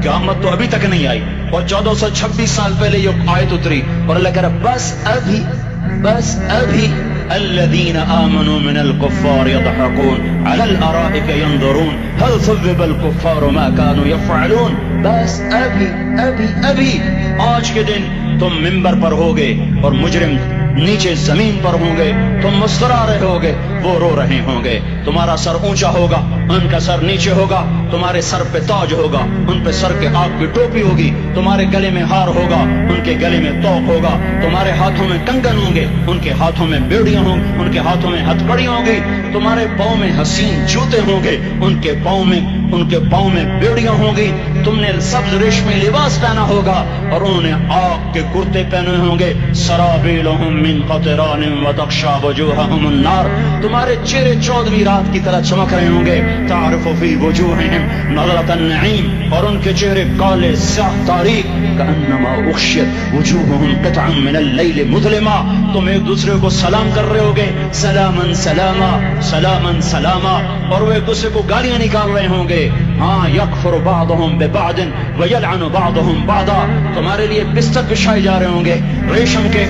قیامت تو ابھی تک نہیں آئی، اور 1426 سال پہلے یہ آیت اتری، اور اللہ کہہ رہا بس ابھی الذين آمنوا من الكفار يضحكون على الارائك ينظرون هل ثوب الكفار ما كانوا يفعلون۔ بس ابھی آج کے دن تم منبر پر ہوگے اور مجرم نیچے زمین پر ہوں گے، تم مسکرا رہے ہوگے، وہ رو رہے ہوں گے۔ تمہارا سر اونچا ہوگا، ان کا سر نیچے ہوگا، تمہارے سر پہ تاج ہوگا، ان پہ سر کے آگ کی ٹوپی ہوگی، تمہارے گلے میں ہار ہوگا، ان کے گلے میں توق ہوگا، تمہارے ہاتھوں میں کنگن ہوں گے، ان کے ہاتھوں میں بیڑیاں ہوں گی، ان کے ہاتھوں میں ہتھکڑیاں ہوں گی، تمہارے پاؤں میں حسین جوتے ہوں گے، ان کے پاؤں میں بیڑیاں ہوں گی، تم نے سبز ریشمی لباس پہنا ہوگا اور انہوں نے آگ کے کرتے پہنے ہوں گے. سرابیلہم من قطران وتغشا وجوہہم النار. تمہارے چہرے 14ویں رات کی طرح چمک رہے ہوں گے. تعرف فی وجوہہم نظرۃ النعیم. اور ان کے چہرے کالے سیاہ تاریک. کأنما اغشیت وجوہہم قطعا من اللیل مظلما. تم ایک دوسرے کو سلام کر رہے ہوگے, سلامن سلاما سلامن سلاما, اور وہ ایک دوسرے کو گالیاں نکال رہے ہوں گے. ہاں یکفر بعضهم ببعض ویلعن بعضهم بعضا. تمہارے لیے بستر بچھائے جا رہے ہوں گے ریشم کے.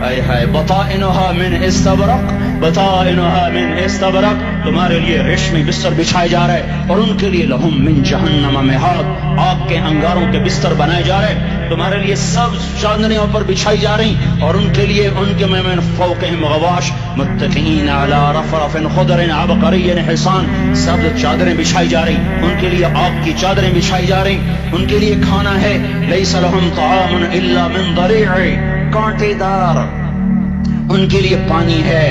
اے ہائے بطائنها من استبرق بطائنها من استبرق. تمہارے لیے ریشمی بستر بچھائے جا رہے اور ان کے لیے لہم من جہنم مہاد. آگ کے انگاروں کے بستر بنائے جا رہے. تمہارے لیے سبز چادریں پر بچھائی جا رہی اور ان کے لیے ان کے من فوقہم غواش متکئین علی رفرف خضر عبقری حسان. سبز چادریں بچھائی جا رہی, ان کے لیے آگ کی چادریں بچھائی جا رہی. ان کے لیے کھانا ہے لیس لہم طعام الا من ضریع, کانٹے دار. ان کے لیے پانی ہے,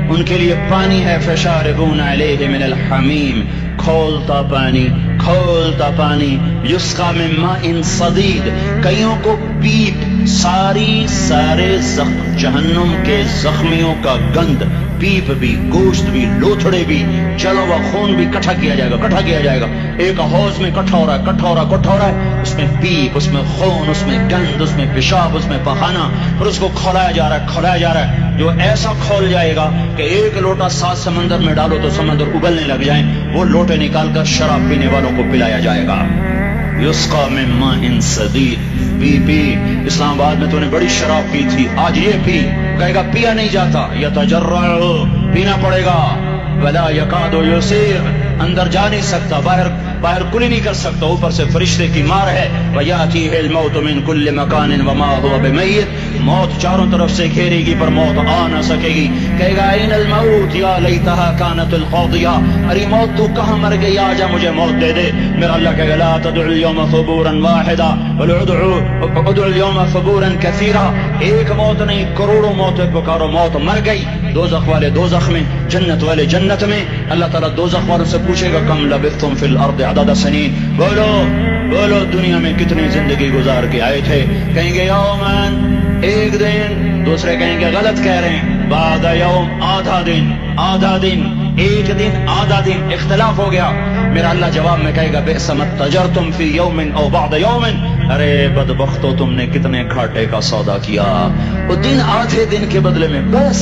ان کے لیے پانی ہے. فشاربون علیہ من الحمیم, کھولتا پانی کھولتا پانی. یسقا من ماء صدید. کئیوں کو پیپ سارے جہنم کے زخمیوں کا گند, پیپ بھی, گوشت بھی, لوتھڑے بھی, چلا ہوا خون بھی کٹھا کیا جائے گا. ایک حوض میں کٹھا ہو رہا ہے. اس میں پیپ, اس میں خون, اس میں گند, اس میں پیشاب, اس میں پخانہ, اور اس کو کھولایا جا رہا ہے. جو ایسا کھول جائے گا کہ ایک لوٹا 7 سمندر میں ڈالو تو سمندر ابلنے لگ جائیں, وہ لوٹے نکال کر شراب پینے والوں کو پلایا جائے گا. یسقا من ماء صدید. پی اسلام آباد میں تو نے بڑی شراب پی تھی, آج یہ پی. کہے گا پیا نہیں جاتا, یتجرع, پینا پڑے گا. ولا یکاد یسیر, اندر جا نہیں سکتا, باہر کلی نہیں کر سکتا, اوپر سے فرشتے کی مار ہے. ویاتیہ الموت من کل مکان وما هو بمیت. موت چاروں طرف سے گھیرے گی پر موت آ نہ سکے گی. کہے گا این الموت یا لیتہا کانت القاضیہ. ارے موت تو کہاں مر گئی, آ جا مجھے موت دے دے. میرا اللہ کہے گا لا تدعوا اليوم ثبورا واحدا بل ادعوا اليوم ثبورا كثيرا. ایک موت نہیں, کروڑوں موتیں پکارو. موت مر گئی. دوزخ والے دوزخ میں, جنت والے جنت میں. اللہ تعالیٰ دوزخ والوں سے پوچھے گا کم لبثتم فی الارض عدد سنین. بولو دنیا میں کتنی زندگی گزار کے آئے تھے. کہیں گے یومن, ایک دن. دوسرے کہیں گے غلط کہہ رہے ہیں, بعد یوم, آدھا دن, ایک دن, آدھا دن, اختلاف ہو گیا. میرا اللہ جواب میں کہے گا بئس ما تجرتم فی یوم او بعد یوم. ارے بدبختو, تم نے کتنے گھاٹے کا سودا کیا. وہ دن, آدھے دن کے بدلے میں بس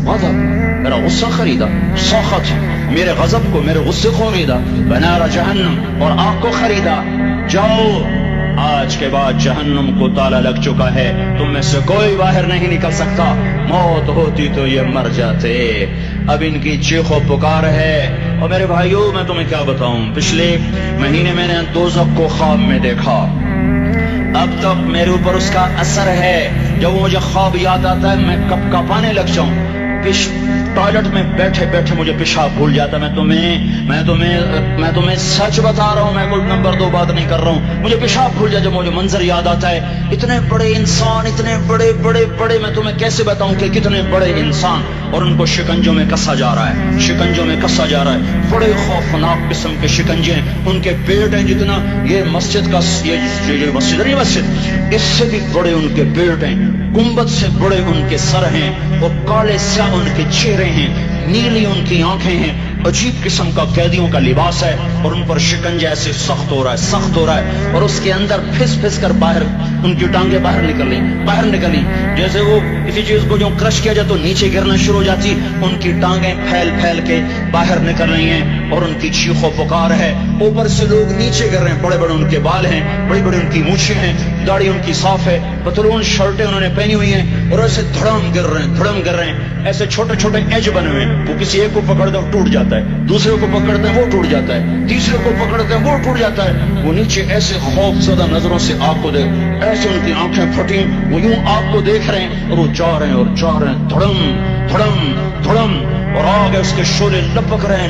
غضب, میرا غصہ خریدا. سخط, میرے غضب کو, میرے غصے کو خریدا. بنار جہنم, اور آگ کو خریدا. جاؤ, آج کے بعد جہنم کو تالا لگ چکا ہے, تم میں سے کوئی باہر نہیں نکل سکتا. موت ہوتی تو یہ مر جاتے. اب ان کی چیخ و پکار ہے. اور میرے بھائیوں, میں تمہیں کیا بتاؤں, پچھلے مہینے میں نے دوزخ کو خواب میں دیکھا. اب تک میرے اوپر اس کا اثر ہے. جب مجھے خواب یاد آتا ہے میں کپ کپانے لگ جاؤں. ٹوائلٹ میں بیٹھے بیٹھے مجھے پیشاب بھول جاتا. میں تمہیں سچ بتا رہا ہوں, میں کوئی نمبر 2 بات نہیں کر رہا ہوں. مجھے پیشاب بھول جاتا جب مجھے منظر یاد آتا ہے. اتنے بڑے انسان, اتنے بڑے, میں تمہیں کیسے بتاؤں کہ کتنے بڑے انسان, اور ان کو شکنجوں میں کسا جا رہا ہے. بڑے خوفناک قسم کے شکنجے. ان کے پیٹ ہیں جتنا یہ مسجد کا, یہ مسجد, اس سے بھی بڑے ان کے پیٹ ہیں. گنبد سے بڑے ان کے سر ہیں, اور کالے سیاہ ان کے چہرے ہیں, نیلی ان کی آنکھیں ہیں. عجیب قسم کا قیدیوں کا لباس ہے, اور ان پر شکنجہ ایسے سخت ہو رہا ہے, اور اس کے اندر پھس کر باہر ان کی ٹانگیں باہر نکلی. جیسے وہ کسی چیز کو جو کرش کیا جائے تو نیچے گرنا شروع ہو جاتی. ان کی ٹانگیں پھیل کے باہر نکل رہی ہیں, اور ان کی چیخ و پکار ہے. اوپر سے لوگ نیچے گر رہے ہیں. بڑے ان کے بال ہیں, بڑی ان کی مونچھیں ہیں, داڑھی ان کی صاف ہے, پتلون شرٹیں انہوں نے پہنی ہوئی ہیں, اور ایسے دھڑم گر رہے ہیں. ایسے چھوٹے ایج بنے ہوئے ہیں. وہ کسی ایک کو پکڑتے ہیں ٹوٹ جاتا ہے, دوسرے کو پکڑتے ہیں وہ ٹوٹ جاتا ہے, تیسرے کو پکڑتے ہیں وہ ٹوٹ جاتا ہے. وہ نیچے ایسے خوف زدہ نظروں سے آگ کو دیکھ, ایسے ان کی آنکھیں پھٹی, وہ یوں آگ کو دیکھ رہے ہیں, اور وہ جا رہے ہیں دھڑم, اور آگ اس کے شعلے لپک رہے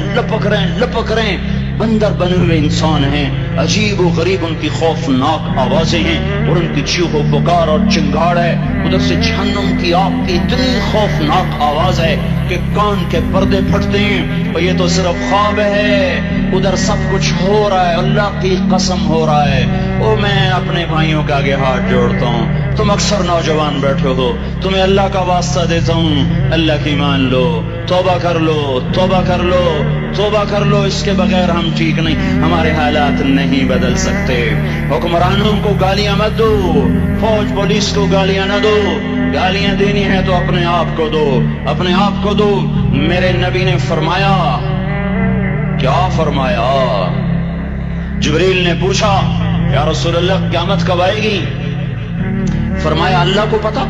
ہیں. اندر بنے ہوئے انسان ہیں, عجیب و غریب ان کی خوفناک آوازیں ہیں, اور ان کی چیخ و پکار اور چنگاڑ ہے. ادھر سے جہنم کی آگ کی اتنی خوفناک آواز ہے کہ کان کے پردے پھٹتے ہیں. اور یہ تو صرف خواب ہے, ادھر سب کچھ ہو رہا ہے، اللہ کی قسم ہو رہا ہے۔ او میں اپنے بھائیوں کے آگے ہاتھ جوڑتا ہوں، تم اکثر نوجوان بیٹھے ہو، تمہیں اللہ کا واسطہ دیتا ہوں، اللہ کی مان لو، توبہ کر لو، توبہ کر لو، توبہ کر لو، اس کے بغیر ہم ٹھیک نہیں، ہمارے حالات نہیں بدل سکتے۔ حکمرانوں کو گالیاں مت دو، فوج پولیس کو گالیاں نہ دو، گالیاں دینی ہے تو اپنے آپ کو دو، اپنے آپ کو دو۔ میرے نبی نے فرمایا، کیا فرمایا؟ جبریل نے پوچھا یا رسول اللہ قیامت کب آئے گی؟ فرمایا اللہ کو پتا۔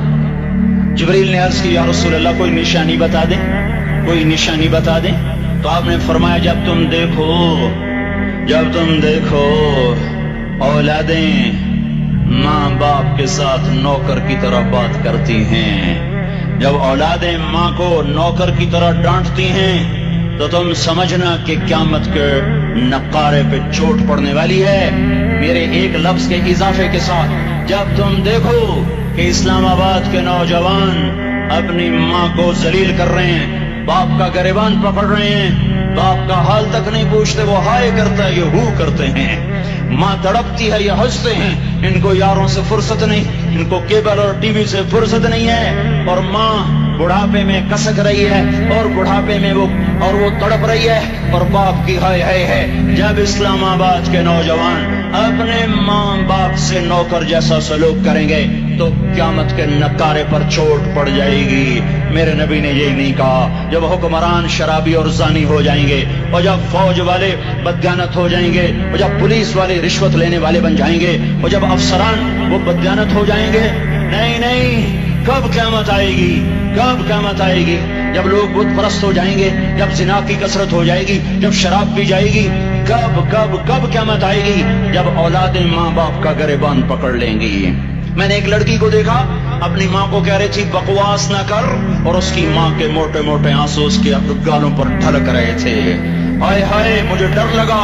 جبریل نے عرض کی یا رسول اللہ کوئی نشانی بتا دیں، کوئی نشانی بتا دیں۔ تو آپ نے فرمایا جب تم دیکھو اولادیں ماں باپ کے ساتھ نوکر کی طرح بات کرتی ہیں، جب اولادیں ماں کو نوکر کی طرح ڈانٹتی ہیں، تو تم سمجھنا کہ قیامت کے نقارے پہ چوٹ پڑنے والی ہے۔ میرے ایک لفظ کے اضافے کے ساتھ، جب تم دیکھو کہ اسلام آباد کے نوجوان اپنی ماں کو ذلیل کر رہے ہیں، باپ کا گریبان پکڑ رہے ہیں، باپ کا حال تک نہیں پوچھتے، وہ ہائے کرتا ہے یہ ہو کرتے ہیں، ماں تڑپتی ہے یہ ہنستے ہیں، ان کو یاروں سے فرصت نہیں، ان کو کیبل اور ٹی وی سے فرصت نہیں ہے، اور ماں بڑھاپے میں کسک رہی ہے، اور بڑھاپے میں وہ تڑپ رہی ہے، اور باپ کی ہائے ہائے ہے۔ جب اسلام آباد کے نوجوان اپنے ماں باپ سے نوکر جیسا سلوک کریں گے تو قیامت کے نقارے پر چوٹ پڑ جائے گی۔ میرے نبی نے یہی نہیں کہا جب حکمران شرابی اور زانی ہو جائیں گے، اور جب فوج والے بددیانت ہو جائیں گے، اور جب پولیس والے رشوت لینے والے بن جائیں گے، اور جب افسران وہ بددیانت ہو جائیں گے، نہیں، کب قیامت آئے گی؟ کب قیامت آئے گی؟ جب لوگ بت پرست ہو جائیں گے، جب زنا کی کثرت ہو جائے گی، جب شراب پی جائے گی، کب قیامت آئے گی؟ جب اولادیں ماں باپ کا گریبان پکڑ لیں گی۔ میں نے ایک لڑکی کو دیکھا، اپنی ماں کو کہہ رہی تھی بکواس نہ کر، اور اس کی ماں کے موٹے موٹے آنسو اس کے گالوں پر ڈھلک رہے تھے۔ ہائے ہائے، مجھے ڈر لگا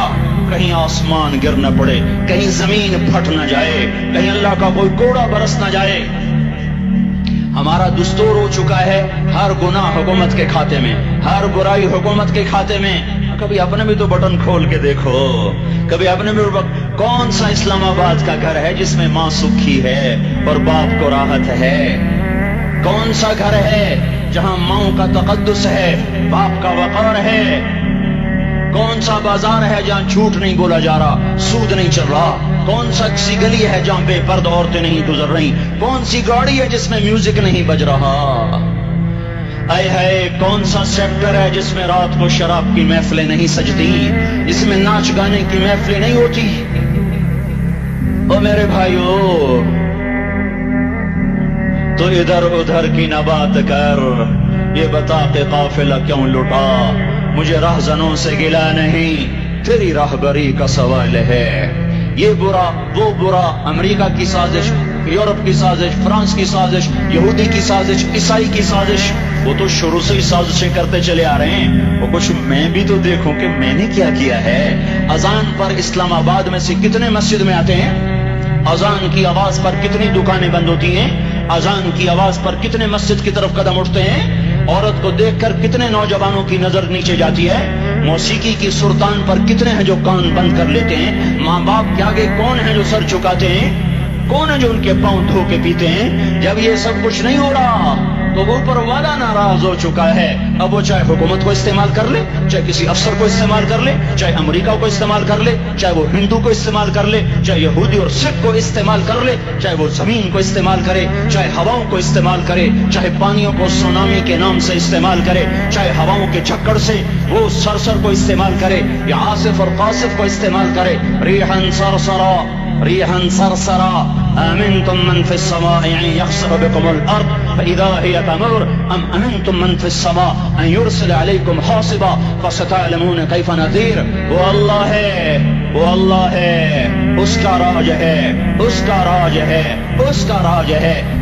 کہیں آسمان گر نہ پڑے، کہیں زمین پھٹ نہ جائے، کہیں اللہ کا کوئی کوڑا برس نہ جائے۔ ہمارا دستور ہو چکا ہے ہر گناہ حکومت کے کھاتے میں، ہر برائی حکومت کے کھاتے میں۔ کبھی اپنے بھی تو بٹن کھول کے دیکھو، کبھی اپنے بھی کون سا اسلام آباد کا گھر ہے جس میں ماں سکھی ہے اور باپ کو راحت ہے؟ کون سا گھر ہے جہاں ماں کا تقدس ہے، باپ کا وقار ہے؟ کون سا بازار ہے جہاں جھوٹ نہیں بولا جا رہا، سود نہیں چل رہا؟ کون سا کسی گلی ہے جہاں بے پردہ عورتیں نہیں گزر رہی؟ کون سی گاڑی ہے جس میں میوزک نہیں بج رہا؟ اے ہے کون سا سیکٹر ہے جس میں رات کو شراب کی محفلیں نہیں سجتی، جس میں ناچ گانے کی محفلیں نہیں ہوتی؟ او میرے بھائیو، تو ادھر ادھر کی نہ بات کر، یہ بتا کہ قافلہ کیوں لٹا؟ مجھے راہزنوں سے گلا نہیں، تیری راہبری کا سوال ہے۔ یہ برا وہ برا، امریکہ کی سازش، یورپ کی سازش، فرانس کی سازش، یہودی کی سازش، عیسائی کی سازش، وہ تو شروع سے ہی سازشیں کرتے چلے آ رہے ہیں۔ وہ کچھ میں بھی تو دیکھوں کہ میں نے کیا کیا ہے۔ اذان پر اسلام آباد میں سے کتنے مسجد میں آتے ہیں؟ اذان کی آواز پر کتنی دکانیں بند ہوتی ہیں؟ اذان کی آواز پر کتنے مسجد کی طرف قدم اٹھتے ہیں؟ عورت کو دیکھ کر کتنے نوجوانوں کی نظر نیچے جاتی ہے؟ موسیقی کی سرتان پر کتنے ہیں جو کان بند کر لیتے ہیں؟ ماں باپ کے آگے کون ہیں جو سر چکاتے ہیں؟ کون ہے جو ان کے پاؤں دھو کے پیتے ہیں؟ جب یہ سب کچھ نہیں ہو رہا تو وہ اوپر والا ناراض ہو چکا ہے۔ اب وہ چاہے حکومت کو استعمال کر لے، چاہے کسی افسر کو استعمال کر لے، چاہے امریکہ کو استعمال کر لے، چاہے وہ ہندو کو استعمال کر لے، چاہے یہودی اور سکھ کو استعمال کر لے، چاہے وہ زمین کو استعمال کرے، چاہے ہواؤں کو استعمال کرے، چاہے پانیوں کو سونامی کے نام سے استعمال کرے، چاہے ہواؤں کے جھکڑ سے وہ سرسر کو استعمال کرے یا آصف اور قاصف کو استعمال کرے۔ ریحاً سرسرا ریحاً سرسرا آمنتم من في السماء أن يخسف بكم الأرض فإذا هي تمور أم أمنتم من في السماء أن يرسل عليكم حاصبا فستعلمون كيف نذير۔ وہ اللہ ہے، وہ اللہ ہے، اس کا راج ہے، اس کا راج ہے، اس کا راج ہے۔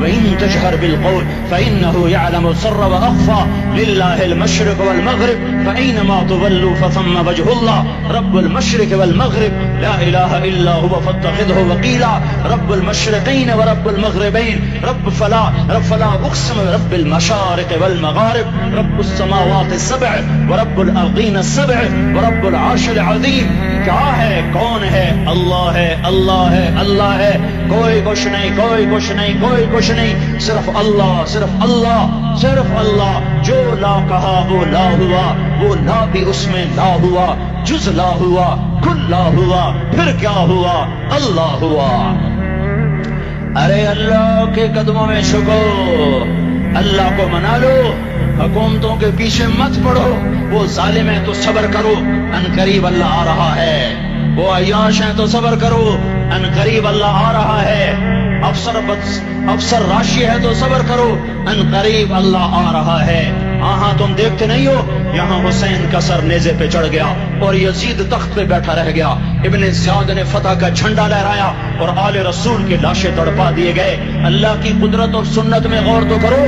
وإن تجهر بالقول فإنه يعلم السر وأخفى لله المشرق والمغرب فأينما تولوا فثم وجه الله رب المشرق والمغرب لا إله إلا هو فاتخذه وكيلا رب المشرقين ورب المغربين رب فلا أقسم برب المشارق والمغارب رب السماوات السبع ورب الأرضين السبع ورب العرش العظيم. کیا ہے، کون ہے؟ اللہ ہے، اللہ ہے، اللہ ہے. کوئی کچھ نہیں، کوئی کچھ نہیں، کوئی کچھ نہیں، صرف اللہ، صرف اللہ، صرف اللہ. جو لا کہا وہ لا ہوا، وہ لا بھی اس میں لا ہوا، جز لا ہوا، کل لا ہوا، پھر کیا ہوا؟ اللہ ہوا. ارے اللہ کے قدموں میں جھکو، اللہ کو منا لو، حکومتوں کے پیچھے مت پڑو. وہ ظالم ہے تو صبر کرو، ان قریب اللہ آ رہا ہے. وہ عیاش ہیں تو صبر کرو، ان قریب اللہ آ رہا ہے. افسر راشی ہے تو صبر کرو، ان قریب اللہ آ رہا ہے. ہاں تم دیکھتے نہیں ہو، یہاں حسین کا سر نیزے پہ چڑھ گیا اور یزید تخت پہ بیٹھا رہ گیا. ابن زیاد نے فتح کا جھنڈا لہرایا اور آل رسول کے لاشیں تڑپا دیے گئے. اللہ کی قدرت اور سنت میں غور تو کرو.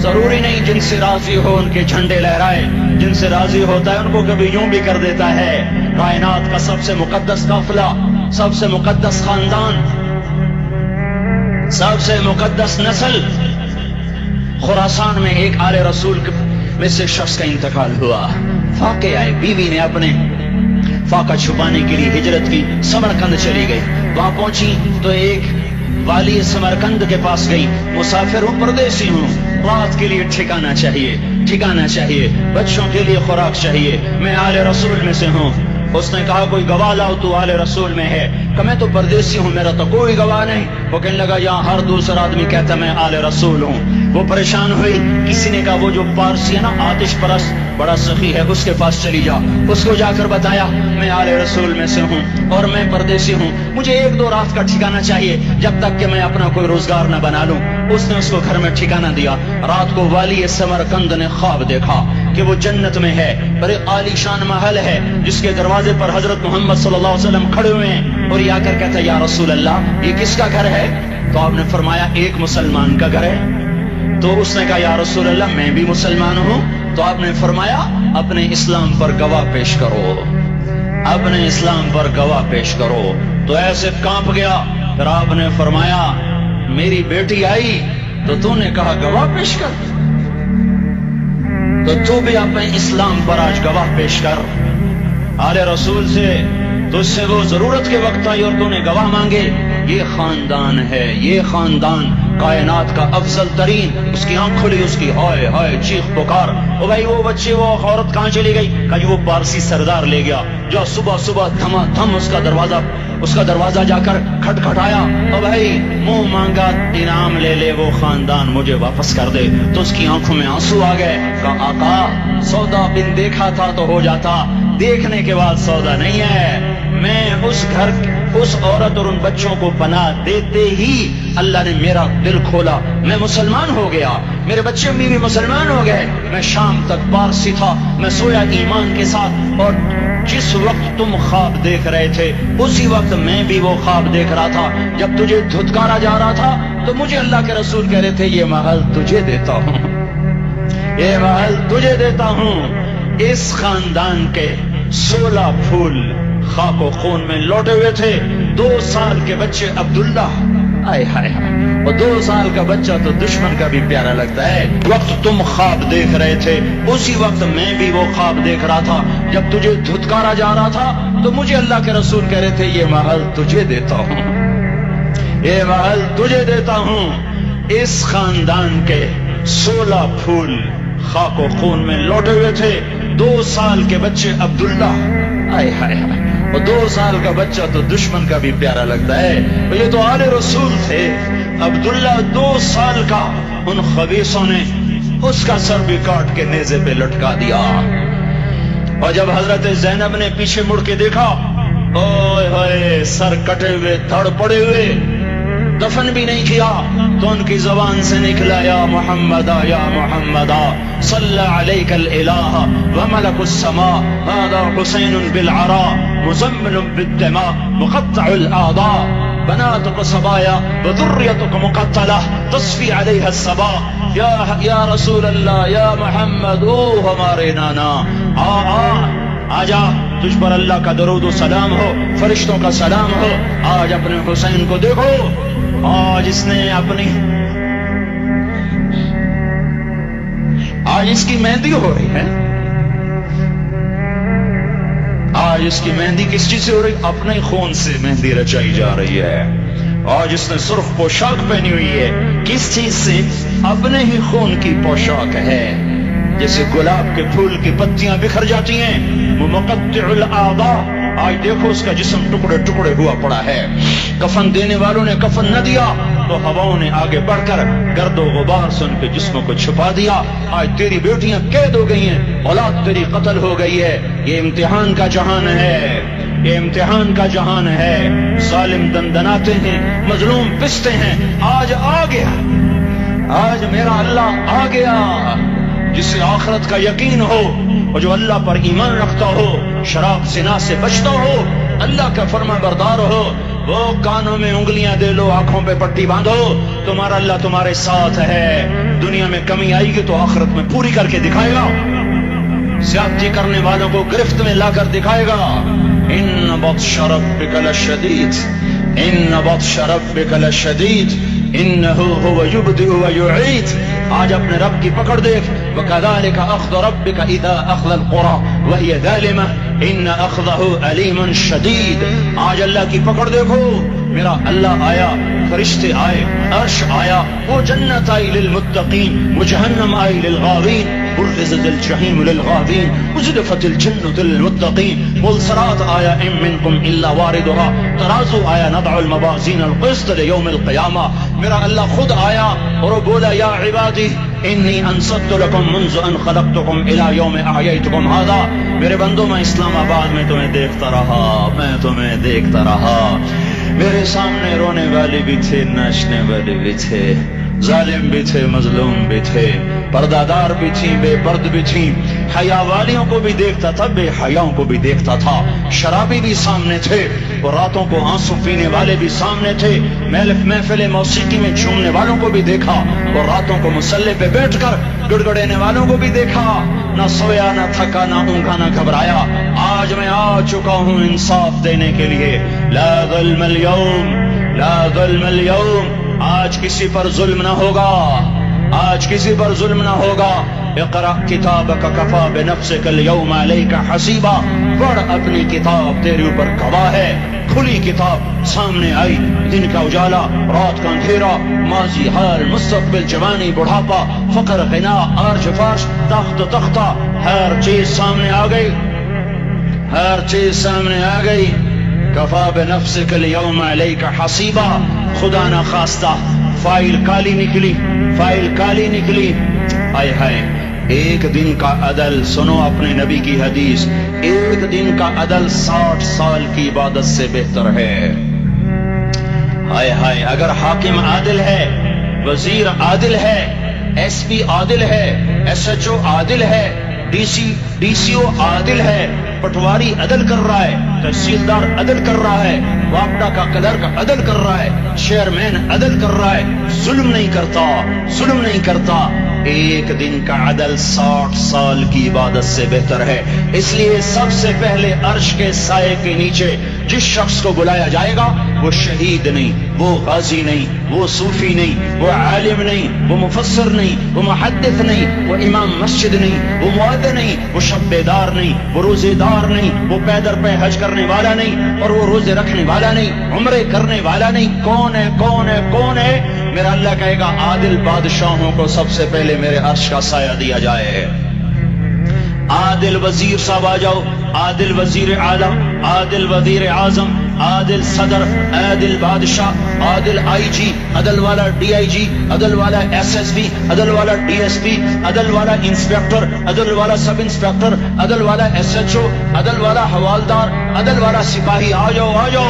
ضروری نہیں جن سے راضی ہو ان کے جھنڈے لہرائے، جن سے راضی ہوتا ہے ان کو کبھی یوں بھی کر دیتا ہے. کائنات کا سب سے مقدس قافلہ، سب سے مقدس خاندان، سب سے مقدس نسل، خراسان میں ایک آل رسول میں سے شخص کا انتقال ہوا. فاقے آئے، بیوی نے اپنے فاقہ چھپانے کے لیے ہجرت کی، سمرقند چلی گئی. وہاں پہنچی تو ایک والی سمرقند کے پاس گئی. مسافر ہوں، پردیسی ہوں، رات کے لیے ٹھکانا چاہیے، ٹھکانا چاہیے، بچوں کے لیے خوراک چاہیے، میں آل رسول میں سے ہوں. اس نے کہا کوئی گواہ لاؤ، تو آل رسول میں ہے. کہ میں تو پردیسی ہوں، میرا تو کوئی گواہ نہیں. وہ کہنے لگا یہاں ہر دوسرا آدمی کہتا میں آل رسول ہوں. وہ پریشان ہوئی. کسی نے کہا وہ جو پارسی ہے نا، آتش پرست، بڑا سخی ہے، اس کے پاس چلی جا. اس کو جا کر بتایا میں آل رسول میں سے ہوں اور میں پردیسی ہوں، مجھے 1-2 رات کا ٹھکانہ چاہیے جب تک کہ میں اپنا کوئی روزگار نہ بنا لوں. اس نے اس کو گھر میں ٹھکانہ دیا. رات کو والی سمرقند نے خواب دیکھا کہ وہ جنت میں ہے اور ایک عالی شان محل ہے جس کے دروازے پر حضرت محمد صلی اللہ علیہ وسلم کھڑے ہوئے ہیں. اور یہ آ کر کہتا ہے یا رسول اللہ یہ کس کا گھر ہے؟ تو آپ نے فرمایا ایک مسلمان کا گھر ہے. تو اس نے کہا یا رسول اللہ میں بھی مسلمان ہوں. تو آپ نے فرمایا اپنے اسلام پر گواہ پیش کرو، اپنے اسلام پر گواہ پیش کرو. تو ایسے کانپ گیا. پھر آپ نے فرمایا میری بیٹی آئی تو تو نے کہا گواہ پیش کر، تو تو بھی اپنے اسلام پر آج گواہ پیش کر. آل رسول سے تجھ سے وہ ضرورت کے وقت آئی اور تو نے گواہ مانگے. یہ خاندان ہے، یہ خاندان کائنات کا افضل ترین. اس کی آنکھ کھلی، اس کی ہائے ہائے چیخ پکار. او بھائی وہ بچے، وہ عورت کہاں چلی گئی؟ کہ وہ پارسی سردار لے گیا. جو صبح صبح دھما دھم اس کا دروازہ جا کر کھٹکھٹایا. او بھائی منہ مانگا انعام لے لے، وہ خاندان مجھے واپس کر دے. تو اس کی آنکھوں میں آنسو آ گئے. کہا آقا سودا بن دیکھا تھا تو ہو جاتا، دیکھنے کے بعد سودا نہیں ہے. میں اس گھر، اس عورت اور ان بچوں کو پناہ دیتے ہی اللہ نے میرا دل کھولا، میں مسلمان ہو گیا، میرے بچے بھی مسلمان ہو گئے. میں شام تک پارسی تھا، میں سویا ایمان کے ساتھ، اور جس وقت تم خواب دیکھ رہے تھے اسی وقت میں بھی وہ خواب دیکھ رہا تھا. جب تجھے دھتکارا جا رہا تھا تو مجھے اللہ کے رسول کہہ رہے تھے یہ محل تجھے دیتا ہوں، یہ محل تجھے دیتا ہوں. اس خاندان کے 16 پھول خاک و خون میں لوٹے ہوئے تھے. 2 سال کے بچے عبداللہ، آئے ہائے ہائے، اور 2 سال کا بچہ تو دشمن کا بھی پیارا لگتا ہے. وقت تم خواب دیکھ رہے تھے اسی وقت میں بھی وہ خواب دیکھ رہا تھا. جب تجھے دھتکارا جا رہا تھا تو مجھے اللہ کے رسول کہہ رہے تھے یہ محل تجھے دیتا ہوں، یہ محل تجھے دیتا ہوں. اس خاندان کے 16 پھول خاک و خون میں لوٹے ہوئے تھے. 2 سال کے بچے عبداللہ، آئے ہائے ہائے، اور 2 سال کا بچہ تو دشمن کا بھی پیارا لگتا ہے. یہ تو آل رسول تھے. عبداللہ 2 سال کا، ان خبیثوں نے اس کا سر بھی کاٹ کے نیزے پہ لٹکا دیا. اور جب حضرت زینب نے پیچھے مڑ کے دیکھا، اوئے ہوئے، سر کٹے ہوئے، دھڑ پڑے ہوئے. دفن بھی نہیں کیا تو ان کی زبان سے نکلا یا محمدا یا محمدا صلی علیک الالہ وملک السماء هذا حسین بالعراء مزمل بالدماء مقطع الاعضاء بناتك صبايا وذريتك مقتلة تصفي عليها الصبا یا رسول اللہ یا محمد او ہمارے نانا آجا تجھ پر اللہ کا درود و سلام ہو فرشتوں کا سلام ہو آج اپنے حسین کو دیکھو آج اس نے اپنی آج اس کی مہندی ہو رہی ہے آج اس کی مہندی کس چیز سے ہو رہی اپنے خون سے مہندی رچائی جا رہی ہے آج اس نے سرخ پوشاک پہنی ہوئی ہے کس چیز سے اپنے ہی خون کی پوشاک ہے جیسے گلاب کے پھول کی پتیاں بکھر جاتی ہیں وہ مقطع الاعضاء آج دیکھو اس کا جسم ٹکڑے ٹکڑے ہوا پڑا ہے کفن دینے والوں نے کفن نہ دیا تو ہواؤں نے آگے بڑھ کر گرد و غبار سے ان کے جسموں کو چھپا دیا آج تیری بیٹیاں قید ہو گئی ہیں اولاد تیری قتل ہو گئی ہے یہ امتحان کا جہان ہے یہ امتحان کا جہان ہے ظالم دندناتے ہیں مظلوم پستے ہیں آج آ گیا آج میرا اللہ آ گیا جسے آخرت کا یقین ہو اور جو اللہ پر ایمان رکھتا ہو شراب زنا سے بچتا ہو اللہ کا فرما بردار ہو وہ کانوں میں انگلیاں دے لو آنکھوں پہ پٹی باندھو تمہارا اللہ تمہارے ساتھ ہے دنیا میں کمی آئے گی تو آخرت میں پوری کر کے دکھائے گا زیادتی کرنے والوں کو گرفت میں لا کر دکھائے گا ان بطش ربک لشدید ان بطش ربک لشدید انه هو يبدئ ويعيد آج اپنے رب کی پکڑ دیکھ وَكَذَلِكَ أَخْذُ رَبِّكَ إِذَا أَخْذَ الْقُرَى وَهِيَ ظَالِمَةٌ إِنَّ أَخْذَهُ أَلِيمٌ شَدِيدٌ آج اللہ کی پکڑ دیکھو میرا اللہ آیا فرشتے آئے عرش آیا وہ جنت آئی للمتقین وہ جہنم آئی للغاوین برزت الجحیم للغاوین ازلفت الجنة للمتقین ملصرات آیا ام منکم الا واردها ترازو آیا نضع الموازین القسط لیوم القیامہ میرا اللہ خود آیا اور وہ بولا یا عبادی انی انصت لکم منذ ان خلقتکم الى یوم احییتکم هذا میرے بندوں میں اسلام آباد میں تمہیں دیکھتا رہا میرے سامنے رونے والے بھی تھے ناچنے والے بھی تھے ظالم بھی تھے مظلوم بھی تھے پردادار بھی تھی بے پرد بھی تھی حیا والیوں کو بھی دیکھتا تھا بے حیاؤں کو بھی دیکھتا تھا شرابی بھی سامنے تھے اور راتوں کو آنسو پینے والے بھی سامنے تھے محفل موسیقی میں جھومنے والوں کو بھی دیکھا اور راتوں کو مصلی پہ بیٹھ کر گڑگڑانے والوں کو بھی دیکھا نہ سویا نہ تھکا نہ اونگا نہ گھبرایا آج میں آ چکا ہوں انصاف دینے کے لیے لا ظلم اليوم لا ظلم اليوم آج کسی پر ظلم نہ ہوگا آج کسی پر ظلم نہ ہوگا اقرأ کتابک کفا بنفسک اليوم علیک حسیبا پڑھ اپنی کتاب تیرے اوپر گواہ ہے کھلی کتاب سامنے آئی دن کا اجالا رات کا اندھیرا ماضی حال مستقبل جوانی بڑھاپا فقر غنا عرش فرش تخت تختہ ہر چیز سامنے آ گئی ہر چیز سامنے آ گئی کفا بنفسک اليوم علیک حسیبا خدا نہ خواستہ فائل کالی نکلی آئے ہائے ایک دن کا عدل سنو اپنے نبی کی حدیث ایک دن کا عدل 60 سال کی عبادت سے بہتر ہے آئے ہائے اگر حاکم عادل ہے وزیر عادل ہے ایس پی عادل ہے ایس ایچ او عادل ہے ڈی سی او عادل ہے پٹواری عدل کر رہا ہے تحصیلدار عدل کر رہا ہے واپڈا کا کلرک عدل کر رہا ہے چیئرمین عدل کر رہا ہے ظلم نہیں کرتا ایک دن کا عدل 60 سال کی عبادت سے بہتر ہے اس لیے سب سے پہلے عرش کے سائے کے نیچے جس شخص کو بلایا جائے گا وہ شہید نہیں وہ غازی نہیں وہ صوفی نہیں وہ عالم نہیں وہ مفسر نہیں وہ محدث نہیں وہ امام مسجد نہیں وہ مؤذن نہیں وہ شب بیدار نہیں وہ روزے دار نہیں وہ پیدر پہ حج کرنے والا نہیں اور وہ روزے رکھنے والا نہیں عمرے کرنے والا نہیں کون ہے میرا اللہ کہے گا عادل بادشاہوں کو سب سے پہلے میرے عرش کا سایہ دیا جائے عادل وزیر صاحب آ جاؤ عادل وزیر عالم عادل وزیر اعظم عادل صدر عادل بادشاہ عادل آئی جی عدل والا ڈی آئی جی عدل والا ایس ایس پی عدل والا ڈی ایس پی عدل والا انسپیکٹر عدل والا سب انسپیکٹر عدل والا ایس ایچ او عدل والا حوالدار عدل والا سپاہی آ جاؤ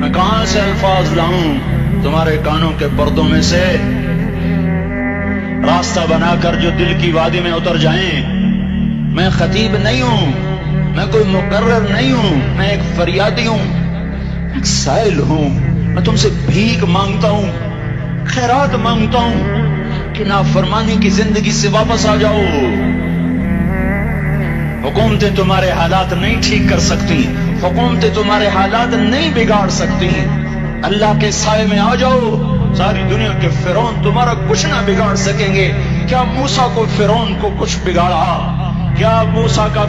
میں کہاں سے الفاظ لاؤں تمہارے کانوں کے پردوں میں سے راستہ بنا کر جو دل کی وادی میں اتر جائیں. میں خطیب نہیں ہوں، میں کوئی مقرر نہیں ہوں، میں ایک فریادی ہوں، ایک سائل ہوں. میں تم سے بھیک مانگتا ہوں، خیرات مانگتا ہوں کہ نافرمانی کی زندگی سے واپس آ جاؤ. حکومتیں تمہارے حالات نہیں ٹھیک کر سکتی، حکومتیں تمہارے حالات نہیں بگاڑ سکتی. اللہ کے سائے میں آ جاؤ، ساری دنیا کے فرعون تمہارا کچھ نہ بگاڑ سکیں گے. کیا موسیٰ کو فرعون کو کچھ بگاڑا؟ کیا موسیٰ کا